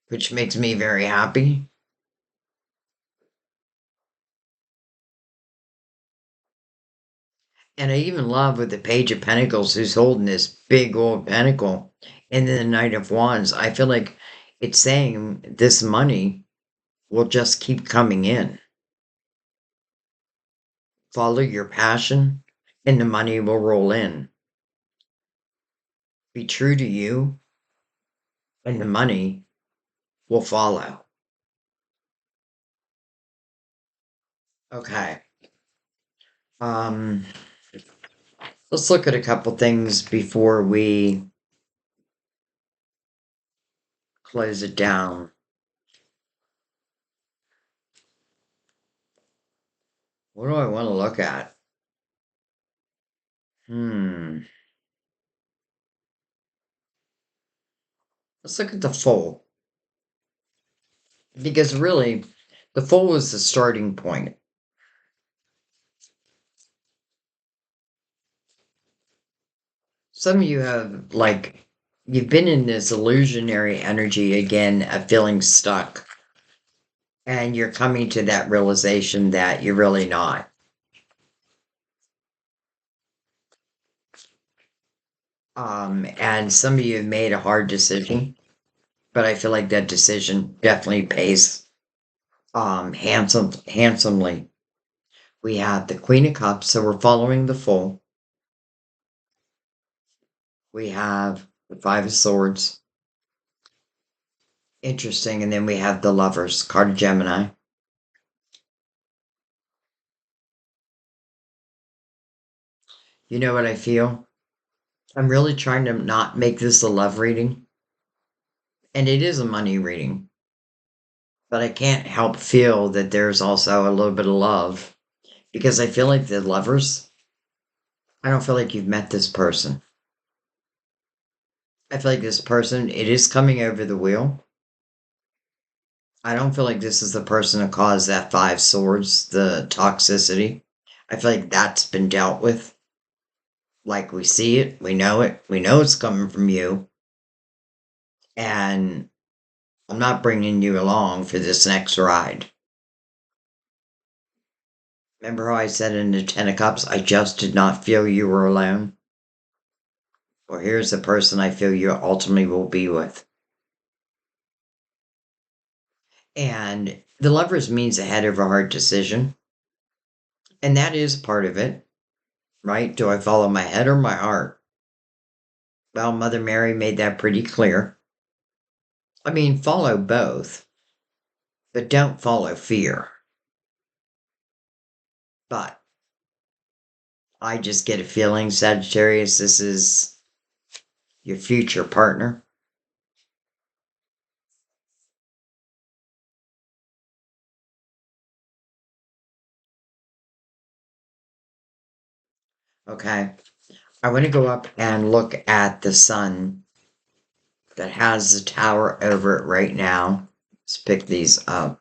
which makes me very happy. And I even love with the Page of Pentacles who's holding this big old pentacle and then the Knight of Wands. I feel like it's saying this money will just keep coming in. Follow your passion and the money will roll in. Be true to you and the money will follow. Okay. Um, let's look at a couple things before we close it down. What do I want to look at? Let's look at the Fool. Because really, the Fool is the starting point. Some of you have, like, you've been in this illusionary energy again of feeling stuck. And you're coming to that realization that you're really not. And some of you have made a hard decision, but I feel like that decision definitely pays handsomely. We have the Queen of Cups, so we're following the Fool. We have the Five of Swords. Interesting. And then we have the Lovers, card of Gemini. You know what I feel? I'm really trying to not make this a love reading. And it is a money reading. But I can't help feel that there's also a little bit of love. Because I feel like the Lovers, I don't feel like you've met this person. I feel like this person, it is coming over the wheel. I don't feel like this is the person that caused that five swords, the toxicity. I feel like that's been dealt with. Like we see it, we know it's coming from you. And I'm not bringing you along for this next ride. Remember how I said in the Ten of Cups, I just did not feel you were alone? Well, here's the person I feel you ultimately will be with. And the lovers means a head over heart decision. And that is part of it, right? Do I follow my head or my heart? Well, Mother Mary made that pretty clear. I mean, follow both, but don't follow fear. But I just get a feeling, Sagittarius, this is your future partner. Okay. I want to go up and look at the sun that has the tower over it right now. Let's pick these up.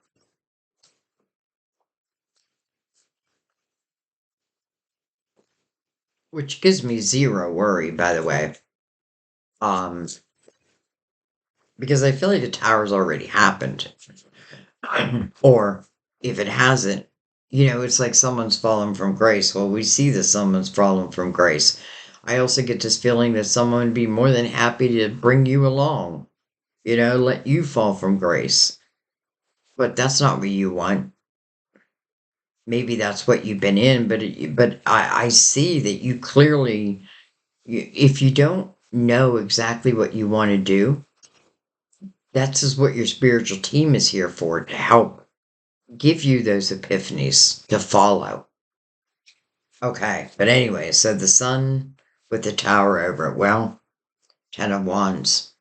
Which gives me zero worry, by the way. Um, because I feel like the tower's already happened. Or if it hasn't, it's like someone's fallen from grace. Well, we see that someone's fallen from grace. I also get this feeling that someone would be more than happy to bring you along, let you fall from grace. But that's not what you want. Maybe that's what you've been in, but I see that you clearly, if you don't know exactly what you want to do, that's just what your spiritual team is here for, to help give you those epiphanies to follow. Okay, but anyway, so the sun with the tower over it. Well, Ten of Wands.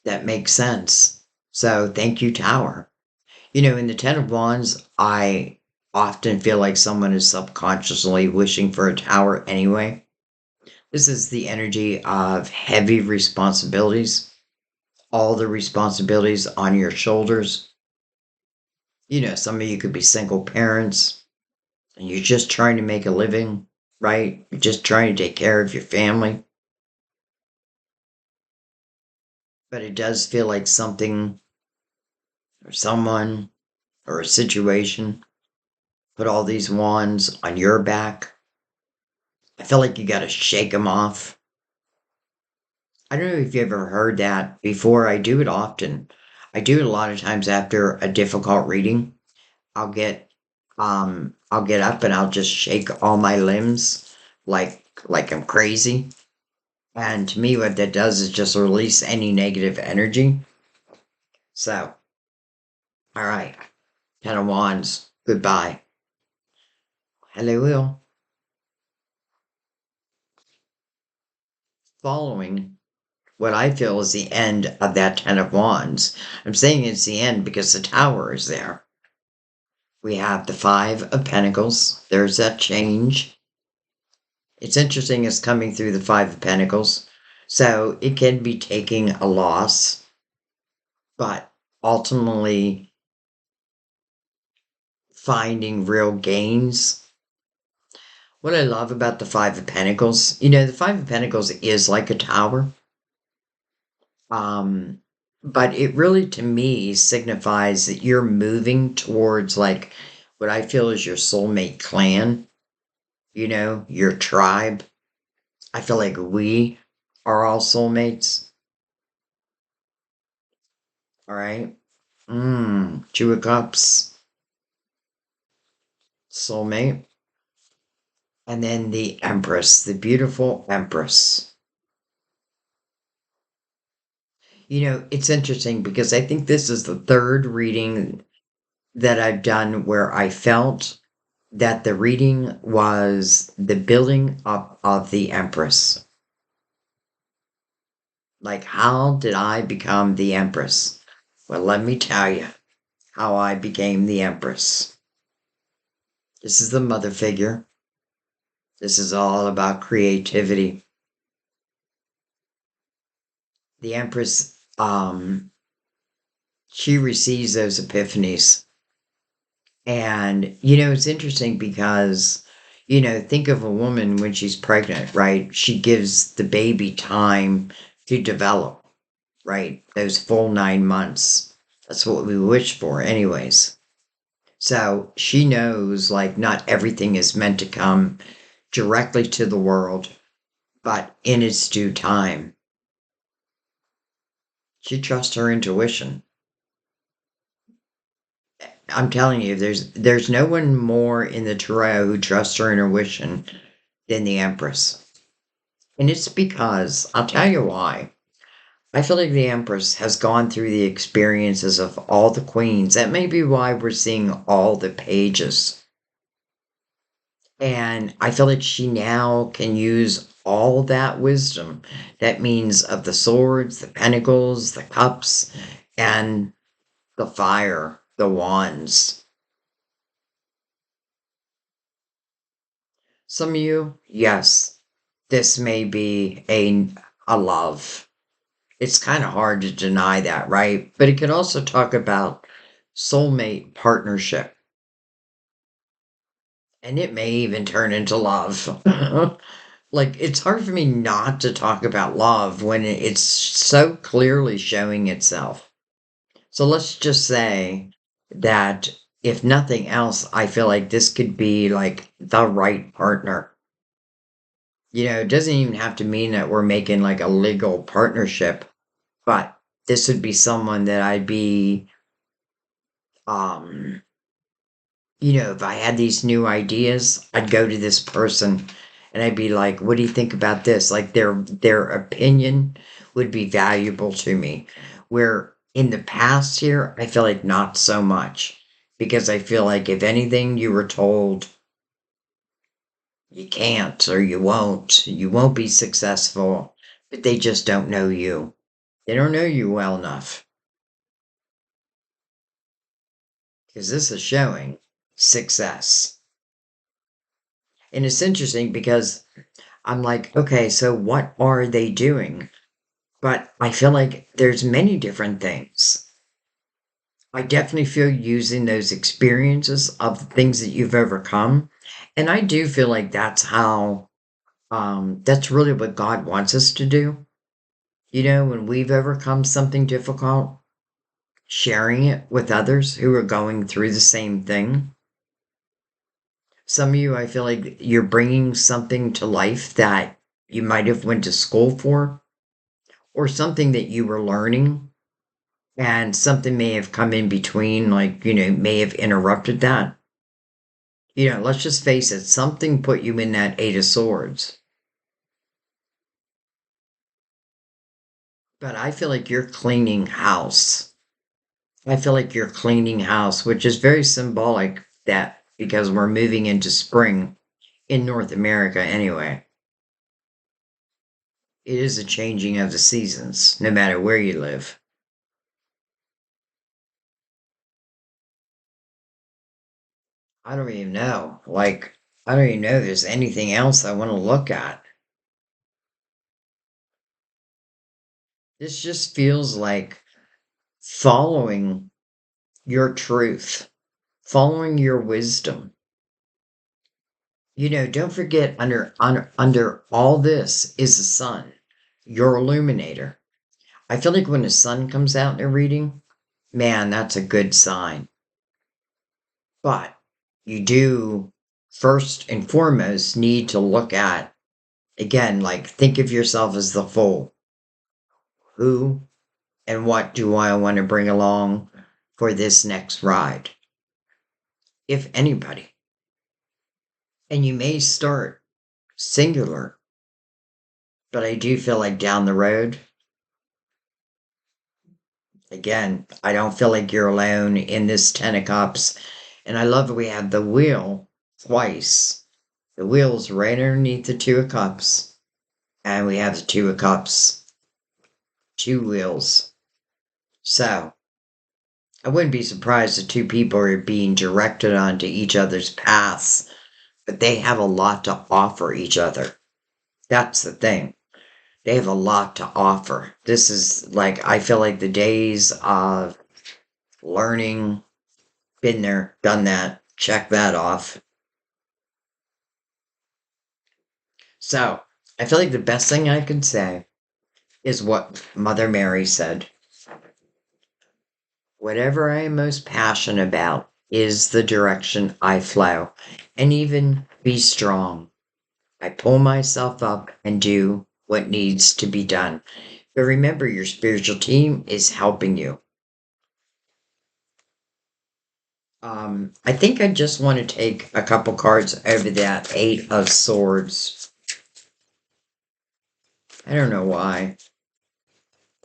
That makes sense. So thank you, Tower. In the Ten of Wands, I often feel like someone is subconsciously wishing for a tower anyway. This is the energy of heavy responsibilities, all the responsibilities on your shoulders. Some of you could be single parents and you're just trying to make a living, right? You're just trying to take care of your family. But it does feel like something or someone or a situation put all these wands on your back. I feel like you got to shake them off. I don't know if you ever heard that before. I do it often. I do it a lot of times after a difficult reading. I'll get up and I'll just shake all my limbs like I'm crazy. And to me what that does is just release any negative energy. So, all right. Ten of Wands. Goodbye. Hello, Will. Following what I feel is the end of that Ten of Wands. I'm saying it's the end because the Tower is there. We have the Five of Pentacles. There's that change. It's interesting it's coming through the Five of Pentacles. So it can be taking a loss, but ultimately finding real gains. What I love about the Five of Pentacles, the Five of Pentacles is like a tower. Um, but it really, to me, signifies that you're moving towards like what I feel is your soulmate clan, your tribe. I feel like we are all soulmates. All right. Two of Cups, soulmate. And then the Empress, the beautiful Empress. It's interesting because I think this is the third reading that I've done where I felt that the reading was the building up of the Empress. Like, how did I become the Empress? Well, let me tell you how I became the Empress. This is the mother figure. This is all about creativity. The Empress, she receives those epiphanies. And, it's interesting because, think of a woman when she's pregnant, right? She gives the baby time to develop, right? Those full 9 months. That's what we wish for, anyways. So she knows, like, not everything is meant to come directly to the world, but in its due time. She trusts her intuition. I'm telling you, there's no one more in the tarot who trusts her intuition than the Empress. And it's because, I'll tell you why. I feel like the Empress has gone through the experiences of all the queens. That may be why we're seeing all the pages. And I feel like she now can use all that wisdom. That means of the swords, the pentacles, the cups, and the fire, the wands. Some of you, yes, this may be a love. It's kind of hard to deny that, right? But it can also talk about soulmate partnership. And it may even turn into love. Like, it's hard for me not to talk about love when it's so clearly showing itself. So let's just say that if nothing else, I feel like this could be like the right partner. It doesn't even have to mean that we're making like a legal partnership, but this would be someone that I'd be, um, if I had these new ideas, I'd go to this person and I'd be like, what do you think about this? Like their opinion would be valuable to me. Where in the past here, I feel like not so much. Because I feel like if anything you were told you can't or you won't be successful, but they just don't know you. They don't know you well enough. Because this is showing success. And it's interesting because I'm like, okay, so what are they doing? But I feel like there's many different things. I definitely feel using those experiences of the things that you've overcome. And I do feel like that's really what God wants us to do. When we've overcome something difficult, sharing it with others who are going through the same thing. Some of you, I feel like you're bringing something to life that you might have went to school for, or something that you were learning, and something may have come in between, like, may have interrupted that. Let's just face it, something put you in that Eight of Swords. But I feel like you're cleaning house. I feel like you're cleaning house, which is very symbolic that because we're moving into spring in North America anyway. It is a changing of the seasons, no matter where you live. I don't even know. Like, I don't even know if there's anything else I want to look at. This just feels like following your truth, following your wisdom. Don't forget under all this is the sun, your illuminator. I feel like when the sun comes out in a reading, man, that's a good sign. But you do first and foremost need to look at, again, like think of yourself as the fool. Who and what do I want to bring along for this next ride? If anybody. And you may start singular, but I do feel like down the road, again, I don't feel like you're alone in this Ten of Cups. And I love that we have the wheel twice. The wheel's right underneath the Two of Cups. And we have the Two of Cups. Two wheels. So, I wouldn't be surprised if two people are being directed onto each other's paths but they have a lot to offer each other. That's the thing. They have a lot to offer. This is like, I feel like the days of learning, been there, done that, check that off. So, I feel like the best thing I can say is what Mother Mary said. Whatever I am most passionate about is the direction I flow. And even be strong. I pull myself up and do what needs to be done. But remember, your spiritual team is helping you. I think I just want to take a couple cards over that Eight of Swords. I don't know why.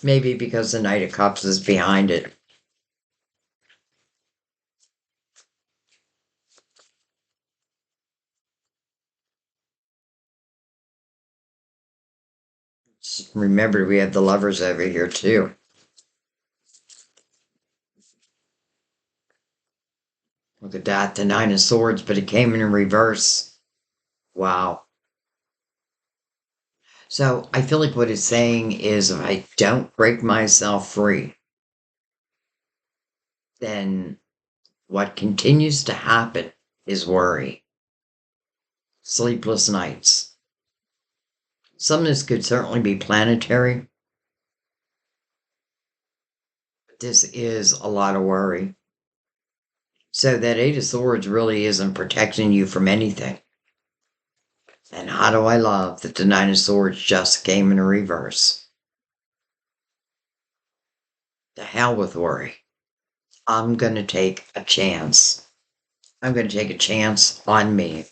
Maybe because the Knight of Cups is behind it. Remember, we have the Lovers over here too. Look at that, the Nine of Swords, but it came in reverse. Wow. So I feel like what it's saying is if I don't break myself free, then what continues to happen is worry, sleepless nights. Some of this could certainly be planetary, but this is a lot of worry. So that Eight of Swords really isn't protecting you from anything. And how do I love that the Nine of Swords just came in reverse? The hell with worry. I'm going to take a chance. I'm going to take a chance on me.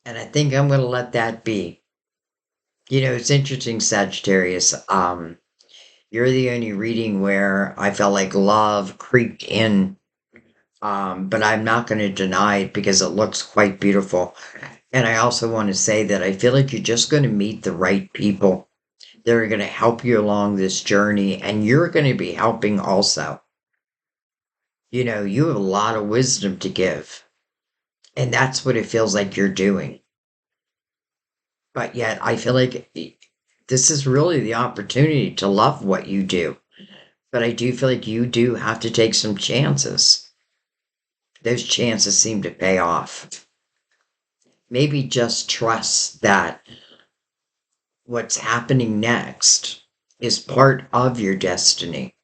And I think I'm going to let that be. You know, it's interesting, Sagittarius. You're the only reading where I felt like love creeped in. But I'm not going to deny it because it looks quite beautiful. And I also want to say that I feel like you're just going to meet the right people that are going to help you along this journey, and you're going to be helping also. You know, you have a lot of wisdom to give, and that's what it feels like you're doing. But yet, I feel like this is really the opportunity to love what you do. But I do feel like you do have to take some chances. Those chances seem to pay off. Maybe just trust that what's happening next is part of your destiny.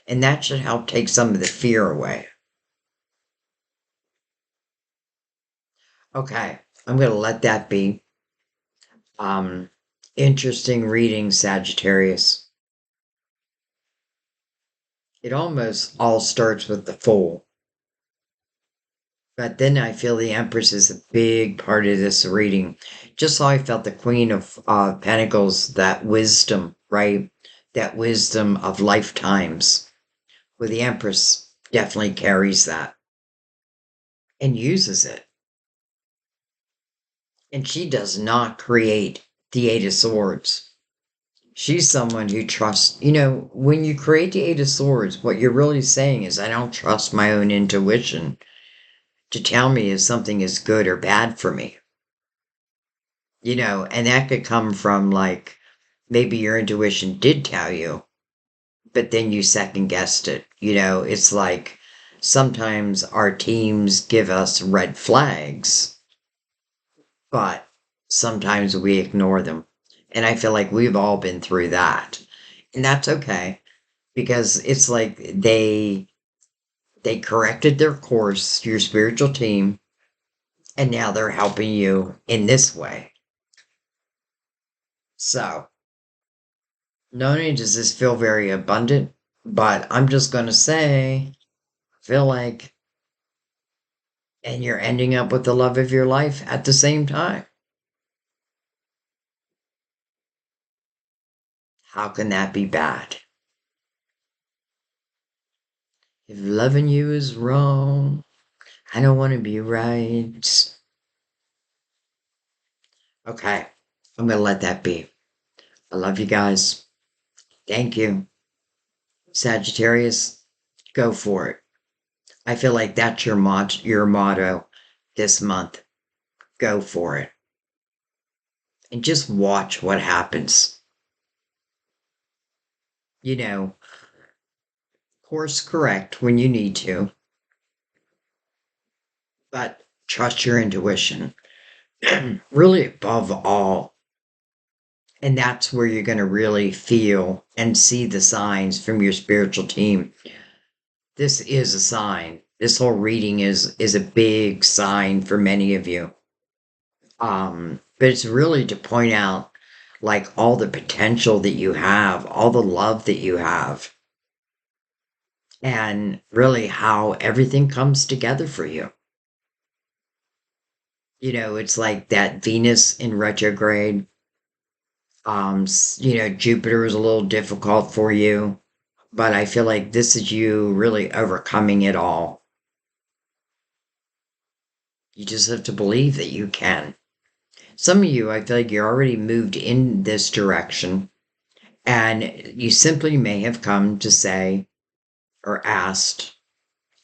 And that should help take some of the fear away. Okay, I'm going to let that be. Um, Interesting reading, Sagittarius. It almost all starts with the Fool. But then I feel the Empress is a big part of this reading. Just so I felt the Queen of Pentacles, that wisdom, right? That wisdom of lifetimes. Well, the Empress definitely carries that and uses it. And she does not create the Eight of Swords. She's someone who trusts, you know, when you create the Eight of Swords, what you're really saying is, I don't trust my own intuition to tell me if something is good or bad for me. You know, and that could come from like maybe your intuition did tell you, but then you second guessed it. You know, it's like sometimes our teams give us red flags, but sometimes we ignore them. And I feel like we've all been through that. And that's okay because it's like they corrected their course, your spiritual team, and now they're helping you in this way. So, not only does this feel very abundant, but I'm just going to say, feel like, and you're ending up with the love of your life at the same time. How can that be bad? If loving you is wrong, I don't want to be right. Okay, I'm going to let that be. I love you guys. Thank you. Sagittarius, go for it. I feel like that's your motto this month. Go for it. And just watch what happens. You know, course correct when you need to, but trust your intuition. Really above all. And that's where you're going to really feel and see the signs from your spiritual team. This is a sign. This whole reading is a big sign for many of you. But it's really to point out like all the potential that you have, all the love that you have, and really how everything comes together for you. It's like that Venus in retrograde. Jupiter is a little difficult for you, but I feel like this is you really overcoming it all. You just have to believe that you can. Some of you, I feel like you're already moved in this direction, and you simply may have come to say or asked,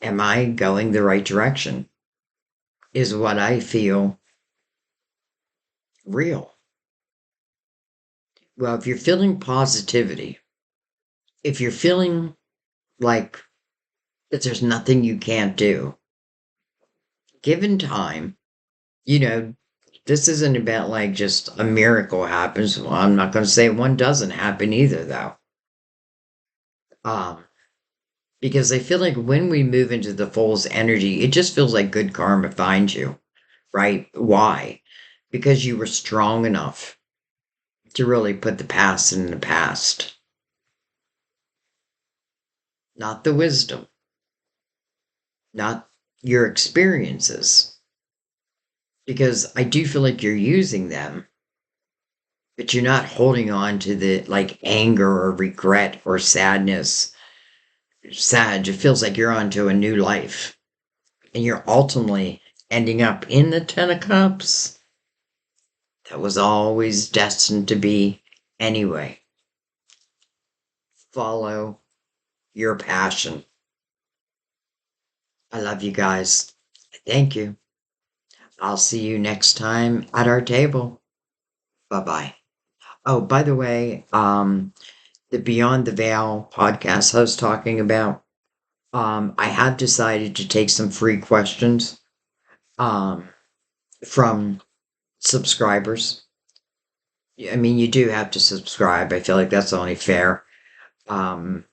am I going the right direction? Is what I feel real? Well, if you're feeling positivity, if you're feeling like that there's nothing you can't do, given time, you know, this isn't about like just a miracle happens. Well, I'm not going to say one doesn't happen either, though. Um, because I feel like when we move into the fool's energy, it just feels like good karma finds you, right? Why? Because you were strong enough to really put the past in the past, not the wisdom, not your experiences. Because I do feel like you're using them, but you're not holding on to the like anger or regret or sadness. Sad, it feels like you're onto a new life. And you're ultimately ending up in the Ten of Cups. That was always destined to be anyway. Follow your passion. I love you guys. Thank you. I'll see you next time at our table. Bye bye. Oh, by the way, the Beyond the Veil podcast I was talking about, I have decided to take some free questions um, from subscribers. I mean, you do have to subscribe. I feel like that's only fair. Um,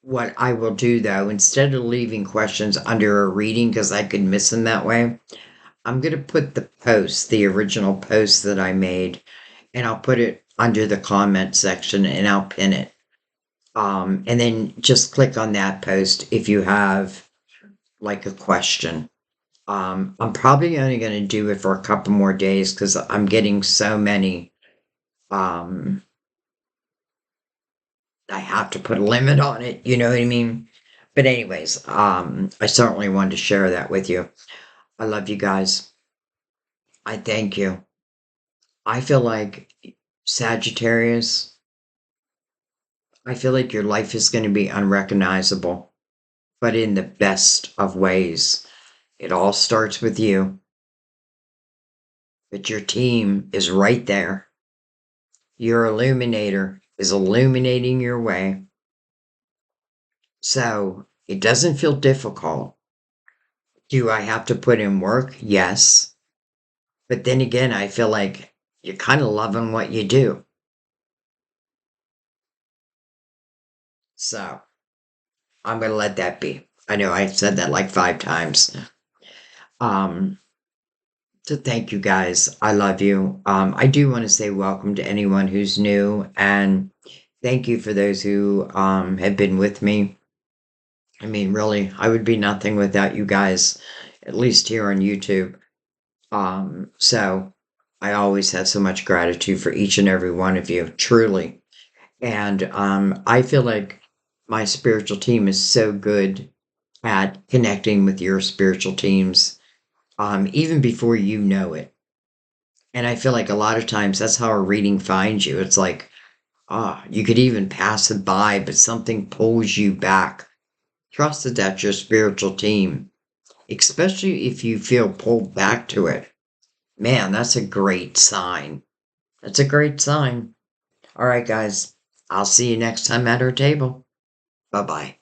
what I will do though, instead of leaving questions under a reading because I could miss them that way, I'm going to put the original post that I made, and I'll put it under the comment section and I'll pin it. And then just click on that post if you have like a question. I'm probably only going to do it for a couple more days because I'm getting so many. Um, I have to put a limit on it. You know what I mean? But anyways, I certainly wanted to share that with you. I love you guys. I thank you. I feel like Sagittarius, I feel like your life is going to be unrecognizable, but in the best of ways. It all starts with you, but your team is right there. Your illuminator is illuminating your way. So it doesn't feel difficult. Do I have to put in work? Yes. But then again, I feel like you're kind of loving what you do. So I'm going to let that be. I know I said that like 5 times. Um, so thank you guys. I love you. I do want to say welcome to anyone who's new, and thank you for those who have been with me. I mean, really, I would be nothing without you guys, at least here on YouTube. So I always have so much gratitude for each and every one of you, truly. And I feel like my spiritual team is so good at connecting with your spiritual teams, even before you know it. And I feel like a lot of times that's how a reading finds you. It's like, you could even pass it by, but something pulls you back Trust that that's your spiritual team, especially if you feel pulled back to it. Man, that's a great sign. That's a great sign. All right, guys. I'll see you next time at our table. Bye bye.